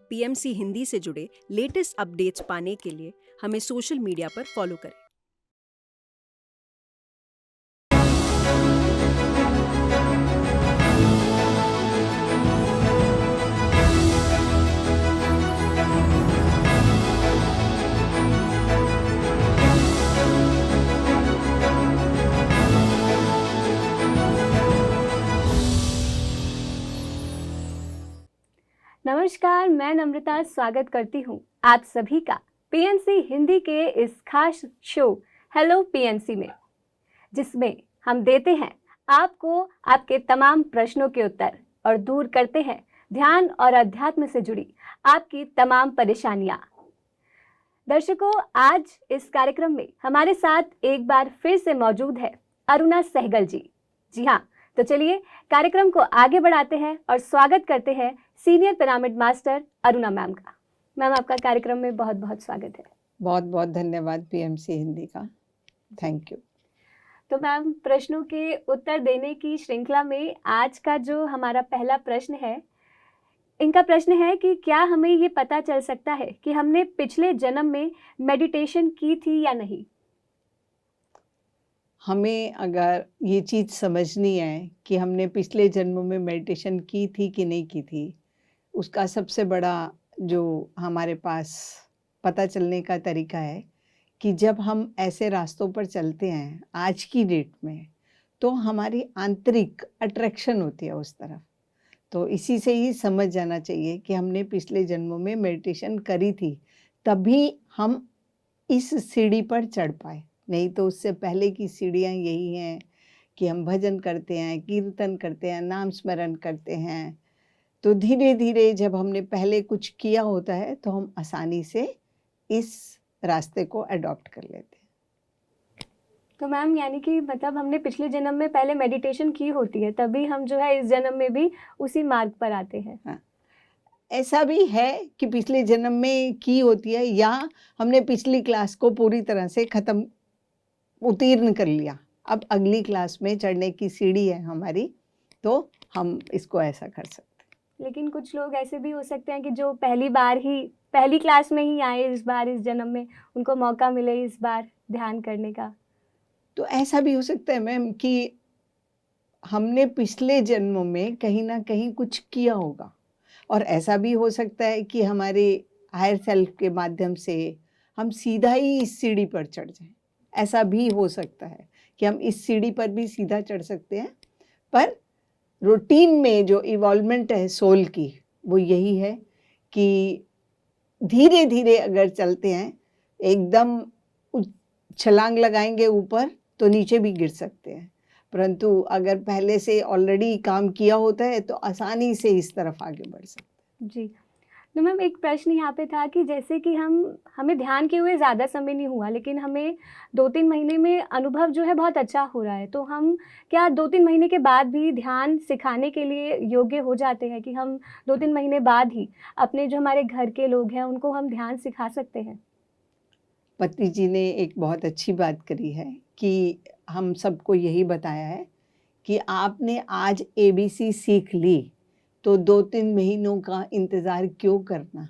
PMC Hindi से जुड़े latest updates पाने के लिए हमें सोशल मीडिया पर फॉलो करें। नमस्कार, मैं नम्रता स्वागत करती हूँ आप सभी का पीएनसी हिंदी के इस खास शो हेलो पीएनसी में, जिसमें हम देते हैं आपको आपके तमाम प्रश्नों के उत्तर और दूर करते हैं ध्यान और अध्यात्म से जुड़ी आपकी तमाम परेशानियां। दर्शकों, आज इस कार्यक्रम में हमारे साथ एक बार फिर से मौजूद है अरुणा सहगल जी। जी हाँ, तो चलिए कार्यक्रम को आगे बढ़ाते हैं और स्वागत करते हैं senior pyramid master Aruna ma'am का। मैम, आपका कार्यक्रम में बहुत बहुत स्वागत है। बहुत बहुत धन्यवाद पीएमसी हिंदी का, थैंक यू। तो मैम, प्रश्नों के उत्तर देने की श्रृंखला में आज का जो हमारा पहला प्रश्न है, इनका प्रश्न है कि क्या हमें ये पता चल सकता है कि हमने पिछले जन्म में मेडिटेशन की थी या नहीं? हमें अगर ये चीज़ समझनी है कि हमने पिछले जन्मों में मेडिटेशन की थी कि नहीं की थी, उसका सबसे बड़ा जो हमारे पास पता चलने का तरीका है कि जब हम ऐसे रास्तों पर चलते हैं आज की डेट में, तो हमारी आंतरिक अट्रैक्शन होती है उस तरफ। तो इसी से ही समझ जाना चाहिए कि हमने पिछले जन्मों में मेडिटेशन करी थी, तभी हम इस सीढ़ी पर चढ़ पाए। नहीं तो उससे पहले की सीढ़ियाँ यही हैं कि हम भजन करते हैं, कीर्तन करते हैं, नाम स्मरण करते हैं। तो धीरे धीरे जब हमने पहले कुछ किया होता है तो हम आसानी से इस रास्ते को अडॉप्ट कर लेते हैं। तो मैम, यानी कि मतलब हमने पिछले जन्म में पहले मेडिटेशन की होती है, तभी हम जो है इस जन्म में भी उसी मार्ग पर आते हैं। हाँ, ऐसा भी है कि पिछले जन्म में की होती है, या हमने पिछली क्लास को पूरी तरह से उत्तीर्ण कर लिया, अब अगली क्लास में चढ़ने की सीढ़ी है हमारी, तो हम इसको ऐसा कर सकते हैं। लेकिन कुछ लोग ऐसे भी हो सकते हैं कि जो पहली क्लास में ही आए इस बार इस जन्म में, उनको मौका मिले इस बार ध्यान करने का। तो ऐसा भी हो सकता है मैम कि हमने पिछले जन्मों में कहीं ना कहीं कुछ किया होगा, और ऐसा भी हो सकता है कि हमारे हायर सेल्फ के माध्यम से हम सीधा ही इस सीढ़ी पर चढ़ जाएं। ऐसा भी हो सकता है कि हम इस सीढ़ी पर भी सीधा चढ़ सकते हैं, पर रूटीन में जो इवॉल्वमेंट है सोल की, वो यही है कि धीरे धीरे अगर चलते हैं, एकदम छलांग लगाएंगे ऊपर तो नीचे भी गिर सकते हैं, परंतु अगर पहले से ऑलरेडी काम किया होता है तो आसानी से इस तरफ आगे बढ़ सकते हैं। जी, तो मैम एक प्रश्न यहाँ पे था कि जैसे कि हमें ध्यान किए हुए ज़्यादा समय नहीं हुआ, लेकिन हमें 2-3 महीने में अनुभव जो है बहुत अच्छा हो रहा है, तो हम क्या 2-3 महीने के बाद भी ध्यान सिखाने के लिए योग्य हो जाते हैं कि हम 2-3 महीने बाद ही अपने जो हमारे घर के लोग हैं उनको हम ध्यान सिखा सकते हैं? पति जी ने एक बहुत अच्छी बात करी है कि हम सबको यही बताया है कि आपने आज ABC सीख ली तो 2-3 महीनों का इंतज़ार क्यों करना।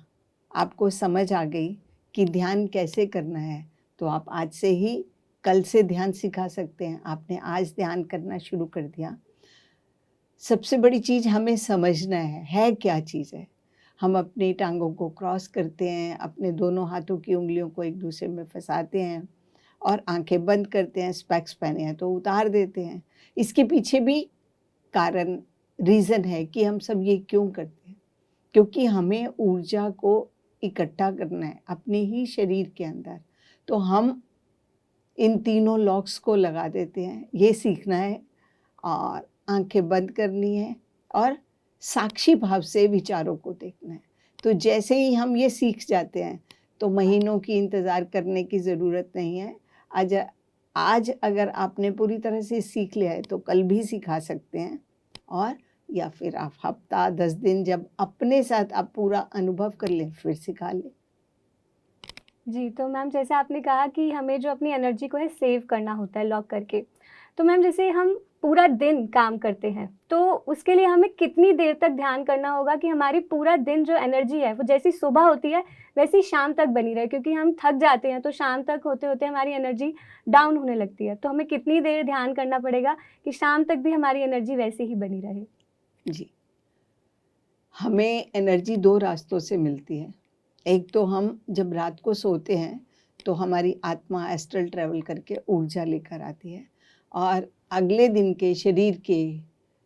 आपको समझ आ गई कि ध्यान कैसे करना है, तो आप आज से ही कल से ध्यान सिखा सकते हैं। आपने आज ध्यान करना शुरू कर दिया। सबसे बड़ी चीज़ हमें समझना है क्या चीज़ है। हम अपनी टांगों को क्रॉस करते हैं, अपने दोनों हाथों की उंगलियों को एक दूसरे में फंसाते हैं और आंखें बंद करते हैं। स्पेक्स पहने हैं तो उतार देते हैं। इसके पीछे भी कारण, रीज़न है कि हम सब ये क्यों करते हैं, क्योंकि हमें ऊर्जा को इकट्ठा करना है अपने ही शरीर के अंदर। तो हम इन तीनों लॉक्स को लगा देते हैं। ये सीखना है और आंखें बंद करनी है और साक्षी भाव से विचारों को देखना है। तो जैसे ही हम ये सीख जाते हैं तो महीनों की इंतज़ार करने की ज़रूरत नहीं है। आज अगर आपने पूरी तरह से सीख लिया है तो कल भी सिखा सकते हैं, और या फिर आप हफ्ता 10 दिन जब अपने साथ आप पूरा अनुभव कर लें फिर सिखा लें। जी, तो मैम जैसे आपने कहा कि हमें जो अपनी एनर्जी को है सेव करना होता है लॉक करके, तो मैम जैसे हम पूरा दिन काम करते हैं, तो उसके लिए हमें कितनी देर तक ध्यान करना होगा कि हमारी पूरा दिन जो एनर्जी है वो जैसी सुबह होती है वैसी शाम तक बनी रहे? क्योंकि हम थक जाते हैं तो शाम तक होते होते हमारी एनर्जी डाउन होने लगती है, तो हमें कितनी देर ध्यान करना पड़ेगा कि शाम तक भी हमारी एनर्जी वैसे ही बनी रहे? जी, हमें एनर्जी 2 रास्तों से मिलती है। एक तो हम जब रात को सोते हैं तो हमारी आत्मा एस्ट्रल ट्रैवल करके ऊर्जा लेकर आती है और अगले दिन के शरीर के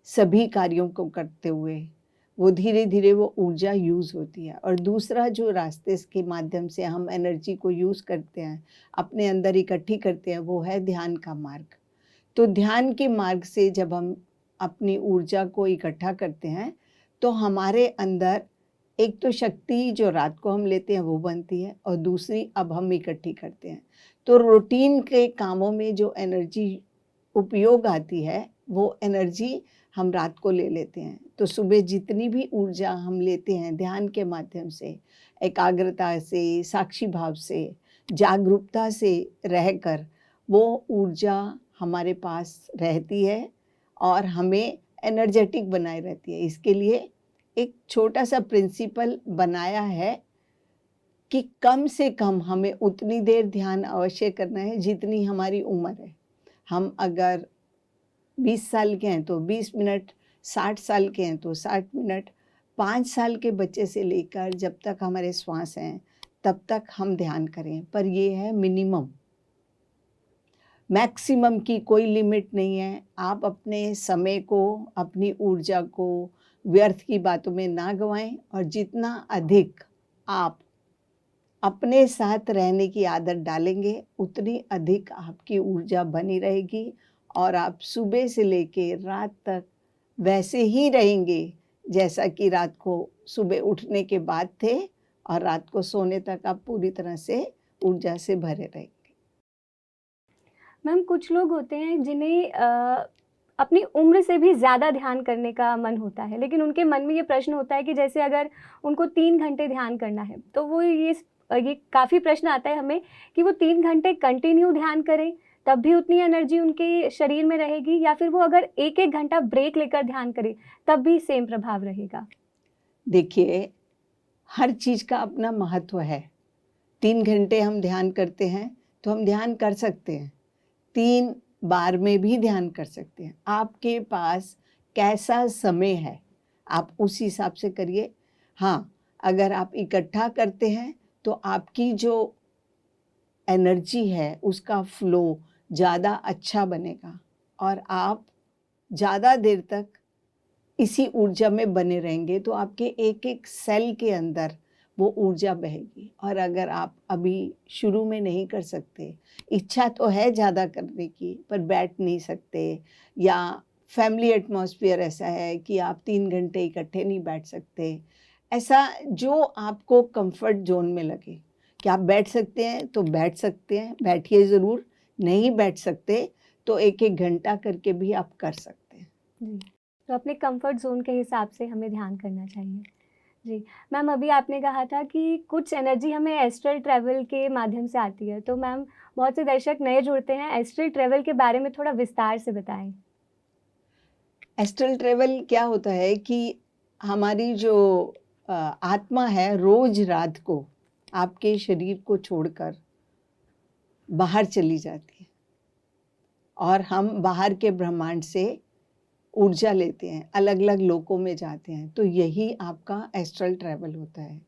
सभी कार्यों को करते हुए वो धीरे धीरे वो ऊर्जा यूज़ होती है। और दूसरा जो रास्ते के माध्यम से हम एनर्जी को यूज़ करते हैं, अपने अंदर इकट्ठी करते हैं, वो है ध्यान का मार्ग। तो ध्यान के मार्ग से जब हम अपनी ऊर्जा को इकट्ठा करते हैं तो हमारे अंदर एक तो शक्ति जो रात को हम लेते हैं वो बनती है और दूसरी अब हम इकट्ठी करते हैं। तो रूटीन के कामों में जो एनर्जी उपयोग आती है वो एनर्जी हम रात को ले लेते हैं। तो सुबह जितनी भी ऊर्जा हम लेते हैं ध्यान के माध्यम से, एकाग्रता से, साक्षी भाव से, जागरूकता से रहकर वो ऊर्जा हमारे पास रहती है और हमें एनर्जेटिक बनाए रहती है। इसके लिए एक छोटा सा प्रिंसिपल बनाया है कि कम से कम हमें उतनी देर ध्यान अवश्य करना है जितनी हमारी उम्र है। हम अगर 20 साल के हैं तो 20 मिनट, 60 साल के हैं तो 60 मिनट, 5 साल के बच्चे से लेकर जब तक हमारे श्वास हैं तब तक हम ध्यान करें। पर ये है मिनिमम, मैक्सिमम की कोई लिमिट नहीं है। आप अपने समय को, अपनी ऊर्जा को व्यर्थ की बातों में ना गंवाएं और जितना अधिक आप अपने साथ रहने की आदत डालेंगे उतनी अधिक आपकी ऊर्जा बनी रहेगी और आप सुबह से लेके रात तक वैसे ही रहेंगे जैसा कि रात को सुबह उठने के बाद थे और रात को सोने तक आप पूरी तरह से ऊर्जा से भरे रहेंगे। मैम, कुछ लोग होते हैं जिन्हें अपनी उम्र से भी ज़्यादा ध्यान करने का मन होता है, लेकिन उनके मन में ये प्रश्न होता है कि जैसे अगर उनको 3 घंटे ध्यान करना है तो वो ये काफ़ी प्रश्न आता है हमें कि वो 3 घंटे कंटिन्यू ध्यान करें तब भी उतनी एनर्जी उनके शरीर में रहेगी, या फिर वो अगर एक एक घंटा ब्रेक लेकर ध्यान करें तब भी सेम प्रभाव रहेगा? देखिए, हर चीज़ का अपना महत्व है। 3 घंटे हम ध्यान करते हैं तो हम ध्यान कर सकते हैं, 3 बार में भी ध्यान कर सकते हैं। आपके पास कैसा समय है आप उस हिसाब से करिए। हाँ, अगर आप इकट्ठा करते हैं तो आपकी जो एनर्जी है उसका फ्लो ज़्यादा अच्छा बनेगा और आप ज़्यादा देर तक इसी ऊर्जा में बने रहेंगे तो आपके एक एक सेल के अंदर वो ऊर्जा बहेगी। और अगर आप अभी शुरू में नहीं कर सकते, इच्छा तो है ज़्यादा करने की पर बैठ नहीं सकते, या फैमिली एटमॉस्फेयर ऐसा है कि आप 3 घंटे इकट्ठे नहीं बैठ सकते, ऐसा जो आपको कंफर्ट जोन में लगे कि आप बैठ सकते हैं तो बैठ सकते हैं, बैठिए ज़रूर। नहीं बैठ सकते तो एक एक घंटा करके भी आप कर सकते हैं। जी, तो अपने कंफर्ट जोन के हिसाब से हमें ध्यान करना चाहिए। जी मैम, अभी आपने कहा था कि कुछ एनर्जी हमें एस्ट्रल ट्रैवल के माध्यम से आती है, तो मैम बहुत से दर्शक नए जुड़ते हैं, एस्ट्रल ट्रैवल के बारे में थोड़ा विस्तार से बताएं। एस्ट्रल ट्रैवल क्या होता है कि हमारी जो आत्मा है रोज रात को आपके शरीर को छोड़कर बाहर चली जाती है और हम बाहर के ब्रह्मांड से ऊर्जा लेते हैं, अलग अलग लोकों में जाते हैं। तो यही आपका एस्ट्रल ट्रैवल होता है।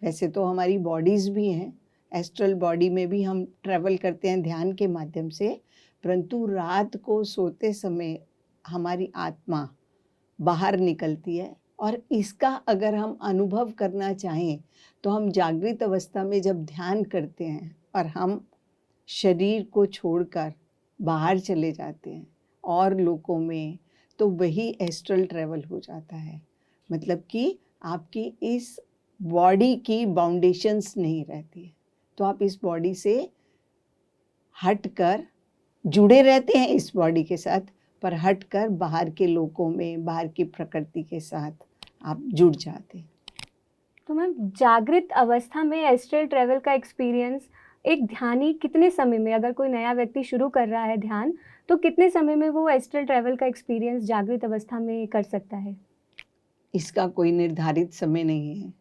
वैसे तो हमारी बॉडीज़ भी हैं, एस्ट्रल बॉडी में भी हम ट्रैवल करते हैं ध्यान के माध्यम से, परंतु रात को सोते समय हमारी आत्मा बाहर निकलती है। और इसका अगर हम अनुभव करना चाहें तो हम जागृत अवस्था में जब ध्यान करते हैं और हम शरीर को छोड़कर बाहर चले जाते हैं और लोकों में, तो वही एस्ट्रल ट्रैवल हो जाता है। मतलब कि आपकी इस बॉडी की बाउंडेशंस नहीं रहती है, तो आप इस बॉडी से हटकर जुड़े रहते हैं इस बॉडी के साथ, पर हटकर बाहर के लोकों में, बाहर की प्रकृति के साथ आप जुड़ जाते हैं। तो मैम, जागृत अवस्था में एस्ट्रल ट्रैवल का एक्सपीरियंस एक ध्यानी कितने समय में, अगर कोई नया व्यक्ति शुरू कर रहा है ध्यान, तो तो कितने समय में वो एस्ट्रल ट्रैवल का एक्सपीरियंस जागृत अवस्था में कर सकता है? इसका कोई निर्धारित समय नहीं है।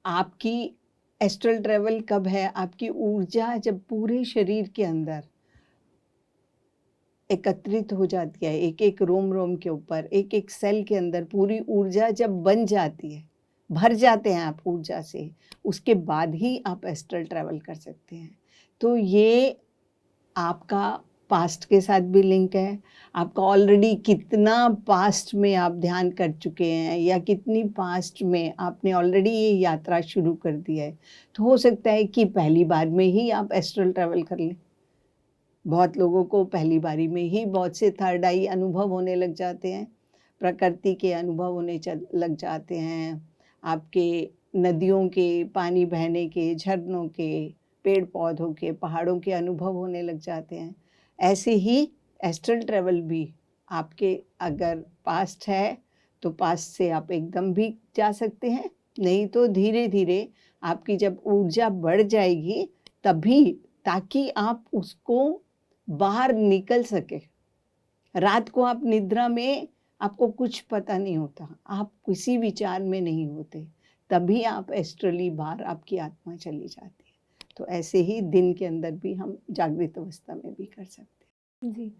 आपकी एस्ट्रल ट्रैवल कब है? आपकी ऊर्जा जब पूरे शरीर के अंदर एकत्रित हो जाती है, एक एक रोम रोम के ऊपर, एक एक सेल के अंदर पूरी ऊर्जा जब बन जाती है, भर जाते हैं आप ऊर्जा से, उसके बाद ही आप एस्ट्रल ट्रैवल कर सकते हैं। तो ये आपका पास्ट के साथ भी लिंक है। आपका ऑलरेडी कितना पास्ट में आप ध्यान कर चुके हैं या कितनी पास्ट में आपने ऑलरेडी ये यात्रा शुरू कर दी है, तो हो सकता है कि पहली बार में ही आप एस्ट्रल ट्रैवल कर लें। बहुत लोगों को पहली बारी में ही बहुत से थर्ड आई अनुभव होने लग जाते हैं, प्रकृति के अनुभव होने लग जाते हैं, आपके नदियों के, पानी बहने के, झरनों के, पेड़ पौधों के, पहाड़ों के अनुभव होने लग जाते हैं। ऐसे ही एस्ट्रल ट्रैवल भी आपके अगर पास्ट है तो पास्ट से आप एकदम भी जा सकते हैं, नहीं तो धीरे धीरे आपकी जब ऊर्जा बढ़ जाएगी तभी, ताकि आप उसको बाहर निकल सके। रात को आप निद्रा में आपको कुछ पता नहीं होता, आप किसी विचार में नहीं होते, तभी आप एस्ट्रली बाहर आपकी आत्मा चली जाती है। तो ऐसे ही दिन के अंदर भी हम जागृत अवस्था में भी कर सकते हैं। जी।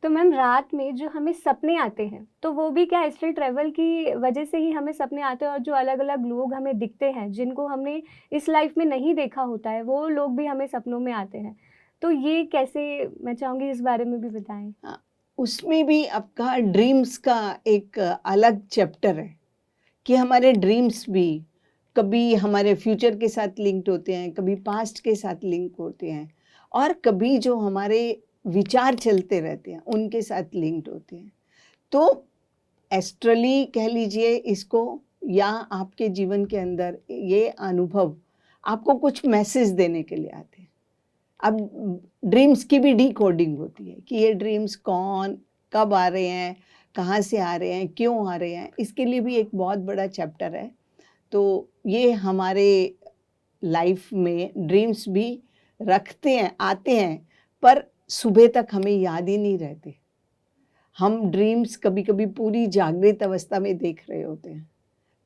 तो मैम रात में जो हमें सपने आते हैं, तो वो भी क्या एस्ट्रल ट्रैवल की वजह से ही हमें सपने आते हैं, और जो अलग-अलग लोग हमें दिखते हैं, जिनको हमने इस लाइफ में नहीं देखा होता है, वो लोग भी हमें सपनों में आते हैं। तो ये कैसे, मैं चाहूँगी इस बारे में भी बताएँ? हाँ, उसमें भी आपका ड्रीम्स का एक अलग चैप्टर है कि हमारे ड्रीम्स भी कभी हमारे फ्यूचर के साथ लिंक्ड होते हैं, कभी पास्ट के साथ लिंक होते हैं, और कभी जो हमारे विचार चलते रहते हैं उनके साथ लिंक्ड होते हैं। तो एस्ट्रली कह लीजिए इसको, या आपके जीवन के अंदर ये अनुभव आपको कुछ मैसेज देने के लिए आते हैं। अब ड्रीम्स की भी डिकोडिंग होती है कि ये ड्रीम्स कौन, कब आ रहे हैं, कहाँ से आ रहे हैं, क्यों आ रहे हैं, इसके लिए भी एक बहुत बड़ा चैप्टर है। तो ये हमारे लाइफ में ड्रीम्स भी रखते हैं, आते हैं, पर सुबह तक हमें याद ही नहीं रहते। हम ड्रीम्स कभी कभी पूरी जागृत अवस्था में देख रहे होते हैं,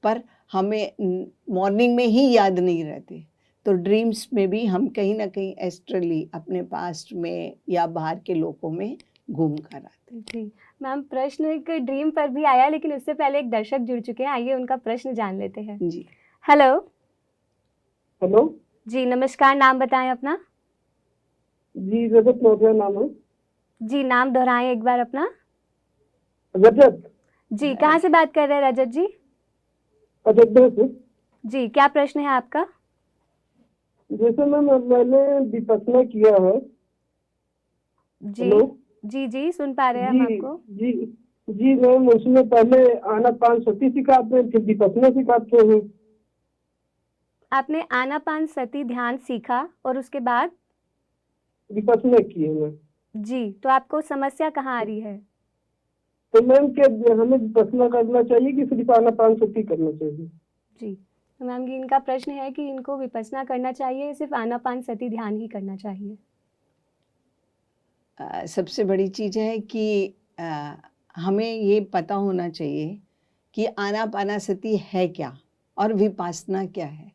पर हमें मॉर्निंग में ही याद नहीं रहते। तो ड्रीम्स में भी हम कहीं ना कहीं एस्ट्रली अपने पास्ट में या बाहर के लोकों में घूम कर आते हैं। जी मैम, प्रश्न एक ड्रीम पर भी आया, लेकिन उससे पहले एक दर्शक जुड़ चुके हैं, आइए उनका प्रश्न जान लेते हैं। जी, हेलो। हेलो जी नमस्कार, नाम बताएं अपना। जी, रजत मौर्य नाम है। जी नाम दोहराएं एक बार अपना। रजत। जी कहाँ से बात कर रहे हैं रजत जी? अयोध्या से। जी क्या प्रश्न है आपका? जैसे मैंने विपश्यना किया है। जी हेलो। जी जी सुन पा रहे हैं हम जी आपको। जी जी मैम, उसमें पहले आनापान सती सिखाते हैं, फिर विपश्यना सिखाते हैं। आपने आनापान सती ध्यान सीखा और उसके बाद? विपश्यना की है मैम। जी, तो आपको समस्या कहाँ आ रही है? तो मैम क्या हमें विपश्यना करना चाहिए कि सिर्फ आनापान सती करना चाहिए? जी, तो मैम जी इनका प्रश्न है कि इनको विपश्यना करना चाहिए, सिर्फ आनापान सती ध्यान ही करना चाहिए? सबसे बड़ी चीज़ है कि हमें ये पता होना चाहिए कि आनापानासती है क्या और विपासना क्या है,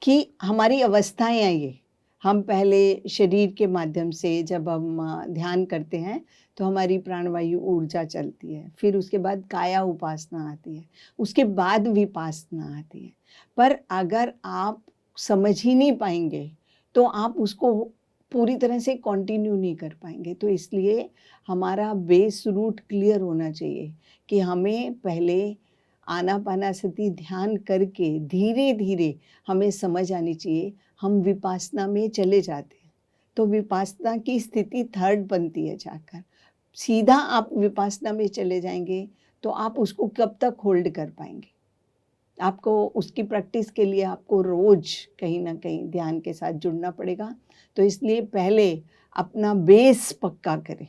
कि हमारी अवस्थाएं हैं ये। हम पहले शरीर के माध्यम से जब हम ध्यान करते हैं तो हमारी प्राणवायु ऊर्जा चलती है, फिर उसके बाद काया उपासना आती है, उसके बाद विपासना आती है। पर अगर आप समझ ही नहीं पाएंगे तो आप उसको पूरी तरह से कंटिन्यू नहीं कर पाएंगे। तो इसलिए हमारा बेस रूट क्लियर होना चाहिए कि हमें पहले आनापानासती ध्यान करके धीरे धीरे हमें समझ आनी चाहिए। हम विपासना में चले जाते हैं तो विपासना की स्थिति थर्ड बनती है, जाकर सीधा आप विपासना में चले जाएंगे तो आप उसको कब तक होल्ड कर पाएंगे। आपको उसकी प्रैक्टिस के लिए आपको रोज कहीं ना कहीं ध्यान के साथ जुड़ना पड़ेगा। तो इसलिए पहले अपना बेस पक्का करें।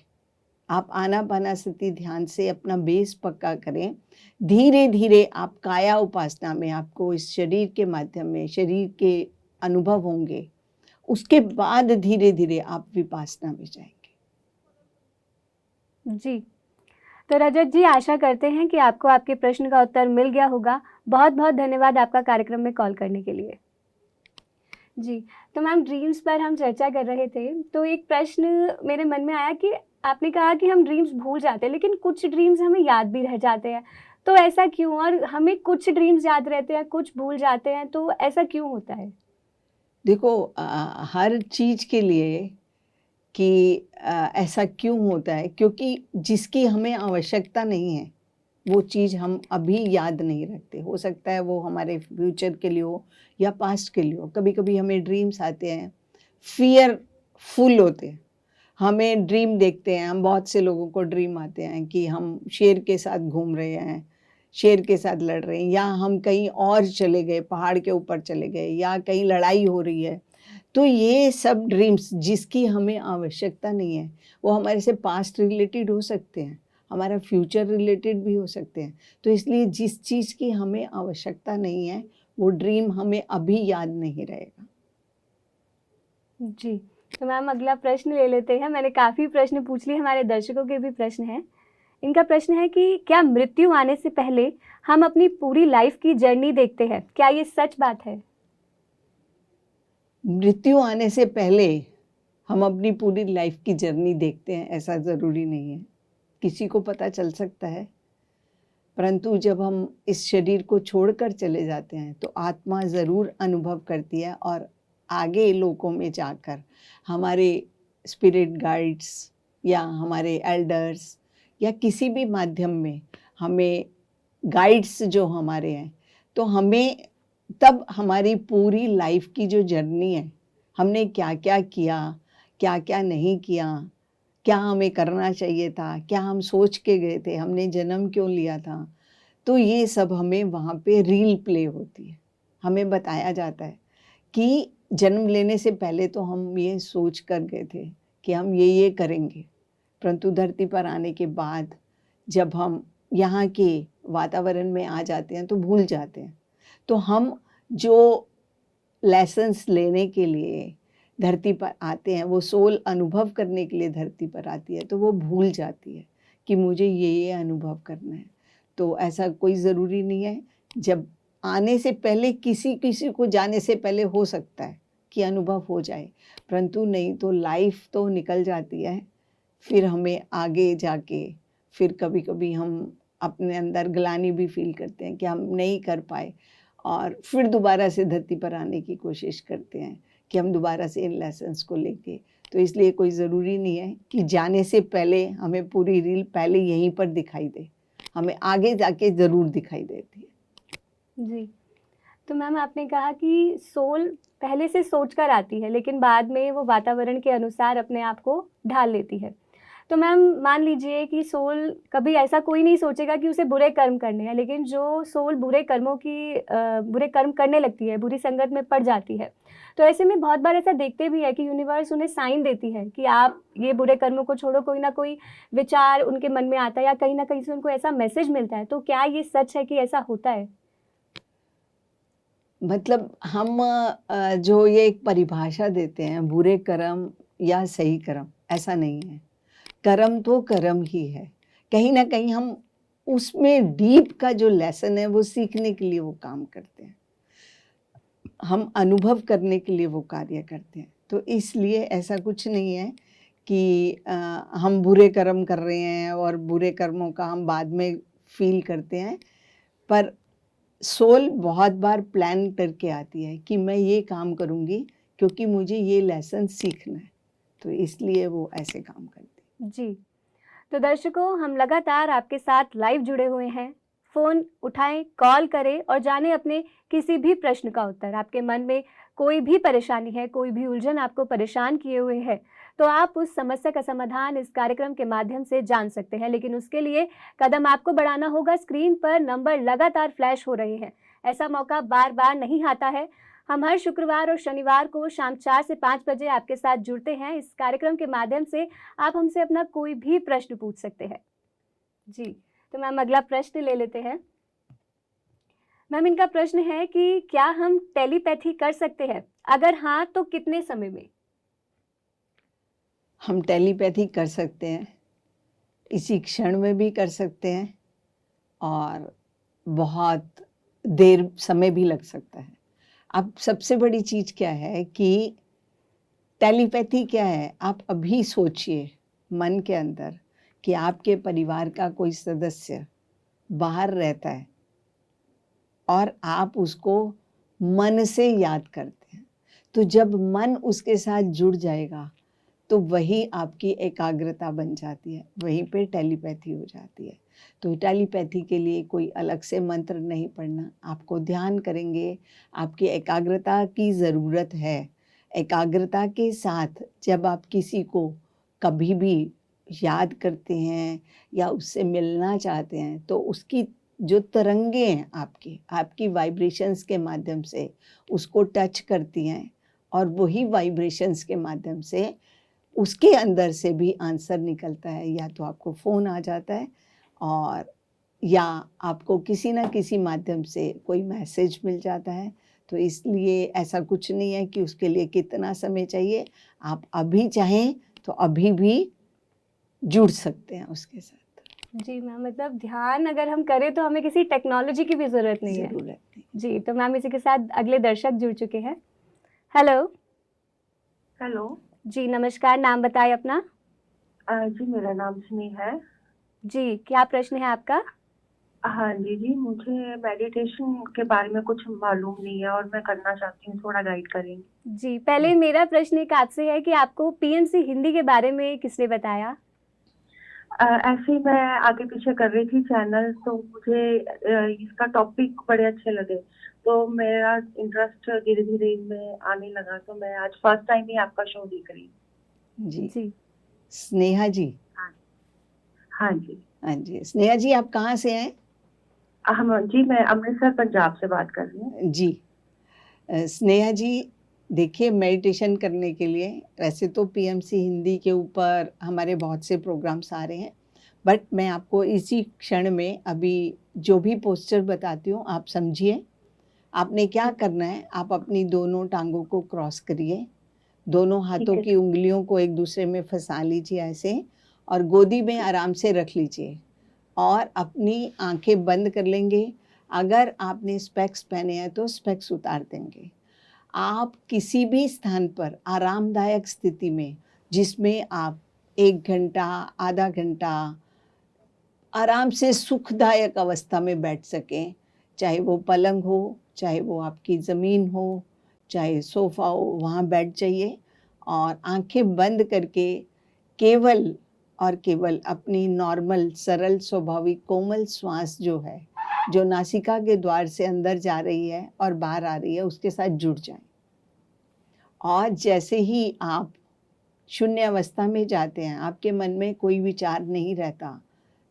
आप आनापानासती ध्यान से अपना बेस पक्का करें, धीरे धीरे आप काया उपासना में आपको इस शरीर के माध्यम में शरीर के अनुभव होंगे, उसके बाद धीरे धीरे आप विपासना में जाएंगे। जी, तो रजत जी, आशा करते हैं कि आपको आपके प्रश्न का उत्तर मिल गया होगा। बहुत बहुत धन्यवाद आपका कार्यक्रम में कॉल करने के लिए। जी, तो मैम ड्रीम्स पर हम चर्चा कर रहे थे, तो एक प्रश्न मेरे मन में आया कि आपने कहा कि हम ड्रीम्स भूल जाते हैं, लेकिन कुछ ड्रीम्स हमें याद भी रह जाते हैं। तो ऐसा क्यों? और हमें कुछ ड्रीम्स याद रहते हैं, कुछ भूल जाते हैं, तो ऐसा क्यों होता है? देखो, हर चीज़ के लिए कि ऐसा क्यों होता है, क्योंकि जिसकी हमें आवश्यकता नहीं है वो चीज़ हम अभी याद नहीं रखते। हो सकता है वो हमारे फ्यूचर के लिए हो या पास्ट के लिए हो। कभी कभी हमें ड्रीम्स आते हैं, फियरफुल होते हैं। हमें ड्रीम देखते हैं, हम बहुत से लोगों को ड्रीम आते हैं कि हम शेर के साथ घूम रहे हैं, शेर के साथ लड़ रहे हैं, या हम कहीं और चले गए, पहाड़ के ऊपर चले गए, या कहीं लड़ाई हो रही है। तो ये सब ड्रीम्स जिसकी हमें आवश्यकता नहीं है, वो हमारे से पास्ट रिलेटेड हो सकते हैं, हमारा फ्यूचर रिलेटेड भी हो सकते हैं। तो इसलिए जिस चीज़ की हमें आवश्यकता नहीं है वो ड्रीम हमें अभी याद नहीं रहेगा। जी, तो मैम अगला प्रश्न ले लेते हैं। मैंने काफ़ी प्रश्न पूछ लिए, हमारे दर्शकों के भी प्रश्न हैं। इनका प्रश्न है कि क्या मृत्यु आने से पहले हम अपनी पूरी लाइफ की जर्नी देखते हैं? क्या ये सच बात है? मृत्यु आने से पहले हम अपनी पूरी लाइफ की जर्नी देखते हैं, ऐसा ज़रूरी नहीं है। किसी को पता चल सकता है, परंतु जब हम इस शरीर को छोड़कर चले जाते हैं तो आत्मा ज़रूर अनुभव करती है, और आगे लोकों में जाकर हमारे स्पिरिट गाइड्स या हमारे एल्डर्स या किसी भी माध्यम में हमें गाइड्स जो हमारे हैं, तो हमें तब हमारी पूरी लाइफ की जो जर्नी है, हमने क्या क्या किया, क्या क्या नहीं किया, क्या हमें करना चाहिए था, क्या हम सोच के गए थे, हमने जन्म क्यों लिया था, तो ये सब हमें वहाँ पे रील प्ले होती है। हमें बताया जाता है कि जन्म लेने से पहले तो हम ये सोच कर गए थे कि हम ये करेंगे, परंतु धरती पर आने के बाद जब हम यहाँ के वातावरण में आ जाते हैं तो भूल जाते हैं। तो हम जो लेसन्स लेने के लिए धरती पर आते हैं, वो सोल अनुभव करने के लिए धरती पर आती है, तो वो भूल जाती है कि मुझे ये अनुभव करना है। तो ऐसा कोई ज़रूरी नहीं है। जब आने से पहले किसी को जाने से पहले हो सकता है कि अनुभव हो जाए, परंतु नहीं तो लाइफ तो निकल जाती है। फिर हमें आगे जाके फिर कभी कभी हम अपने अंदर ग्लानि भी फील करते हैं कि हम नहीं कर पाए, और फिर दोबारा से धरती पर आने की कोशिश करते हैं कि हम दोबारा से इन लेसन्स को लेके। तो इसलिए कोई ज़रूरी नहीं है कि जाने से पहले हमें पूरी रील पहले यहीं पर दिखाई दे, हमें आगे जाके ज़रूर दिखाई देती है। जी, तो मैम आपने कहा कि सोल पहले से सोचकर आती है, लेकिन बाद में वो वातावरण के अनुसार अपने आप को ढाल लेती है। तो मैम मान लीजिए कि सोल कभी ऐसा कोई नहीं सोचेगा कि उसे बुरे कर्म करने हैं, लेकिन जो सोल बुरे कर्म करने लगती है, बुरी संगत में पड़ जाती है, तो ऐसे में बहुत बार ऐसा देखते भी है कि यूनिवर्स उन्हें साइन देती है कि आप ये बुरे कर्मों को छोड़ो। कोई ना कोई विचार उनके मन में आता है या कहीं ना कहीं से उनको ऐसा मैसेज मिलता है। तो क्या ये सच है कि ऐसा होता है? मतलब हम जो ये एक परिभाषा देते हैं बुरे कर्म या सही कर्म, ऐसा नहीं है। कर्म तो कर्म ही है। कहीं ना कहीं हम उसमें डीप का जो लेसन है वो सीखने के लिए वो काम करते हैं, हम अनुभव करने के लिए वो कार्य करते हैं। तो इसलिए ऐसा कुछ नहीं है कि हम बुरे कर्म कर रहे हैं और बुरे कर्मों का हम बाद में फील करते हैं। पर सोल बहुत बार प्लान करके आती है कि मैं ये काम करूँगी क्योंकि मुझे ये लेसन सीखना है, तो इसलिए वो ऐसे काम करती है। जी, तो दर्शकों, हम लगातार आपके साथ लाइव जुड़े हुए हैं। फ़ोन उठाएं, कॉल करें और जानें अपने किसी भी प्रश्न का उत्तर। आपके मन में कोई भी परेशानी है, कोई भी उलझन आपको परेशान किए हुए है, तो आप उस समस्या का समाधान इस कार्यक्रम के माध्यम से जान सकते हैं। लेकिन उसके लिए कदम आपको बढ़ाना होगा। स्क्रीन पर नंबर लगातार फ्लैश हो रहे हैं। ऐसा मौका बार बार नहीं आता है। हम हर शुक्रवार और शनिवार को शाम 4 से 5 बजे आपके साथ जुड़ते हैं। इस कार्यक्रम के माध्यम से आप हमसे अपना कोई भी प्रश्न पूछ सकते हैं। जी, तो मैम अगला प्रश्न ले लेते हैं। मैम इनका प्रश्न है कि क्या हम टेलीपैथी कर सकते हैं? अगर हाँ, तो कितने समय में? हम टेलीपैथी कर सकते हैं। इसी क्षण में भी कर सकते हैं और बहुत देर समय भी लग सकता है। अब सबसे बड़ी चीज़ क्या है कि टेलीपैथी क्या है, आप अभी सोचिए मन के अंदर कि आपके परिवार का कोई सदस्य बाहर रहता है और आप उसको मन से याद करते हैं। तो जब मन उसके साथ जुड़ जाएगा तो वही आपकी एकाग्रता बन जाती है, वहीं पे टेलीपैथी हो जाती है। तो टेलीपैथी के लिए कोई अलग से मंत्र नहीं पढ़ना, आपको ध्यान करेंगे, आपकी एकाग्रता की ज़रूरत है। एकाग्रता के साथ जब आप किसी को कभी भी याद करते हैं या उससे मिलना चाहते हैं तो उसकी जो तरंगे हैं आपकी वाइब्रेशंस के माध्यम से उसको टच करती हैं और वही वाइब्रेशंस के माध्यम से उसके अंदर से भी आंसर निकलता है। या तो आपको फ़ोन आ जाता है और या आपको किसी न किसी माध्यम से कोई मैसेज मिल जाता है। तो इसलिए ऐसा कुछ नहीं है कि उसके लिए कितना समय चाहिए, आप अभी चाहें तो अभी भी जुड़ सकते हैं उसके साथ। जी मैम, मतलब ध्यान अगर हम करें तो हमें किसी टेक्नोलॉजी की भी ज़रूरत नहीं है। ज़रूरत नहीं। जी, तो मैम इसी के साथ अगले दर्शक जुड़ चुके हैं। हेलो। हेलो। जी नमस्कार, नाम बताएं अपना। जी मेरा नाम स्नेहा है। जी, क्या प्रश्न है आपका? हाँ जी, मुझे मेडिटेशन के बारे में कुछ मालूम नहीं है और मैं करना चाहती हूँ, थोड़ा गाइड करेंगे। जी, पहले मेरा प्रश्न एक आपसे है कि आपको पीएनसी हिंदी के बारे में किसने बताया? ऐसे ही मैं आगे पीछे कर रही थी चैनल, तो मुझे इसका टॉपिक बड़े अच्छे लगे, तो मेरा इंटरेस्ट धीरे धीरे इनमें आने लगा। तो मैं आज फर्स्ट टाइम ही आपका शो देख रही हूँ। जी जी। स्नेहा जी। हाँ जी। हाँ जी स्नेहा जी, आप कहाँ से हैं? जी मैं अमृतसर पंजाब से बात कर रही हूँ। जी स्नेहा जी, देखिए मेडिटेशन करने के लिए वैसे तो पीएमसी हिंदी के ऊपर हमारे बहुत से प्रोग्राम्स आ रहे हैं, बट मैं आपको इसी क्षण में अभी जो भी पोस्चर बताती हूँ आप समझिए। आपने क्या करना है, आप अपनी दोनों टांगों को क्रॉस करिए, दोनों हाथों है। की उंगलियों को एक दूसरे में फंसा लीजिए ऐसे, और गोदी में आराम से रख लीजिए और अपनी आंखें बंद कर लेंगे। अगर आपने स्पेक्स पहने हैं तो स्पेक्स उतार देंगे। आप किसी भी स्थान पर आरामदायक स्थिति में, जिसमें आप 1 घंटा, आधा घंटा आराम से सुखदायक अवस्था में बैठ सकें, चाहे वो पलंग हो, चाहे वो आपकी ज़मीन हो, चाहे सोफ़ा हो, वहाँ बैठ जाइए और आंखें बंद करके केवल और केवल अपनी नॉर्मल, सरल, स्वाभाविक, कोमल श्वास जो है, जो नासिका के द्वार से अंदर जा रही है और बाहर आ रही है, उसके साथ जुड़ जाएं। और जैसे ही आप शून्य अवस्था में जाते हैं, आपके मन में कोई विचार नहीं रहता,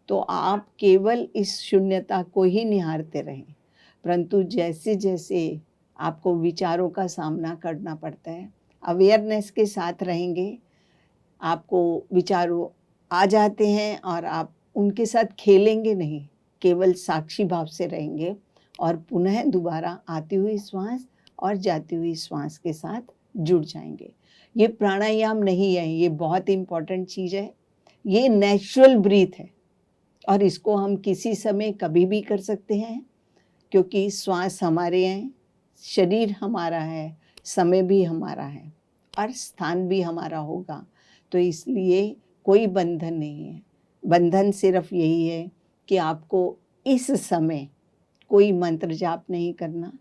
तो आप केवल इस शून्यता को ही निहारते रहें। परंतु जैसे जैसे आपको विचारों का सामना करना पड़ता है, अवेयरनेस के साथ रहेंगे, आपको विचारों आ जाते हैं और आप उनके साथ खेलेंगे नहीं, केवल साक्षी भाव से रहेंगे और पुनः दोबारा आती हुई श्वास और जाती हुई श्वास के साथ जुड़ जाएंगे। ये प्राणायाम नहीं है, ये बहुत इम्पॉर्टेंट चीज़ है। ये नेचुरल ब्रीथ है और इसको हम किसी समय कभी भी कर सकते हैं, क्योंकि श्वास हमारे हैं, शरीर हमारा है, समय भी हमारा है और स्थान भी हमारा होगा। तो इसलिए कोई बंधन नहीं है। बंधन सिर्फ यही है कि आपको इस समय कोई मंत्र जाप नहीं करना,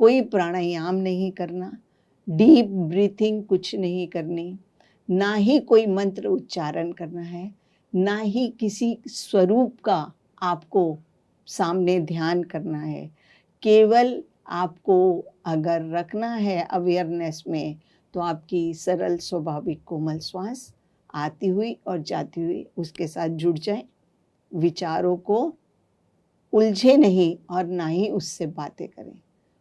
कोई प्राणायाम नहीं करना, डीप ब्रीथिंग कुछ नहीं करनी, ना ही कोई मंत्र उच्चारण करना है, ना ही किसी स्वरूप का आपको सामने ध्यान करना है। केवल आपको अगर रखना है अवेयरनेस में, तो आपकी सरल, स्वाभाविक, कोमल श्वास आती हुई और जाती हुई उसके साथ जुड़ जाए। विचारों को उलझे नहीं और ना ही उससे बातें करें।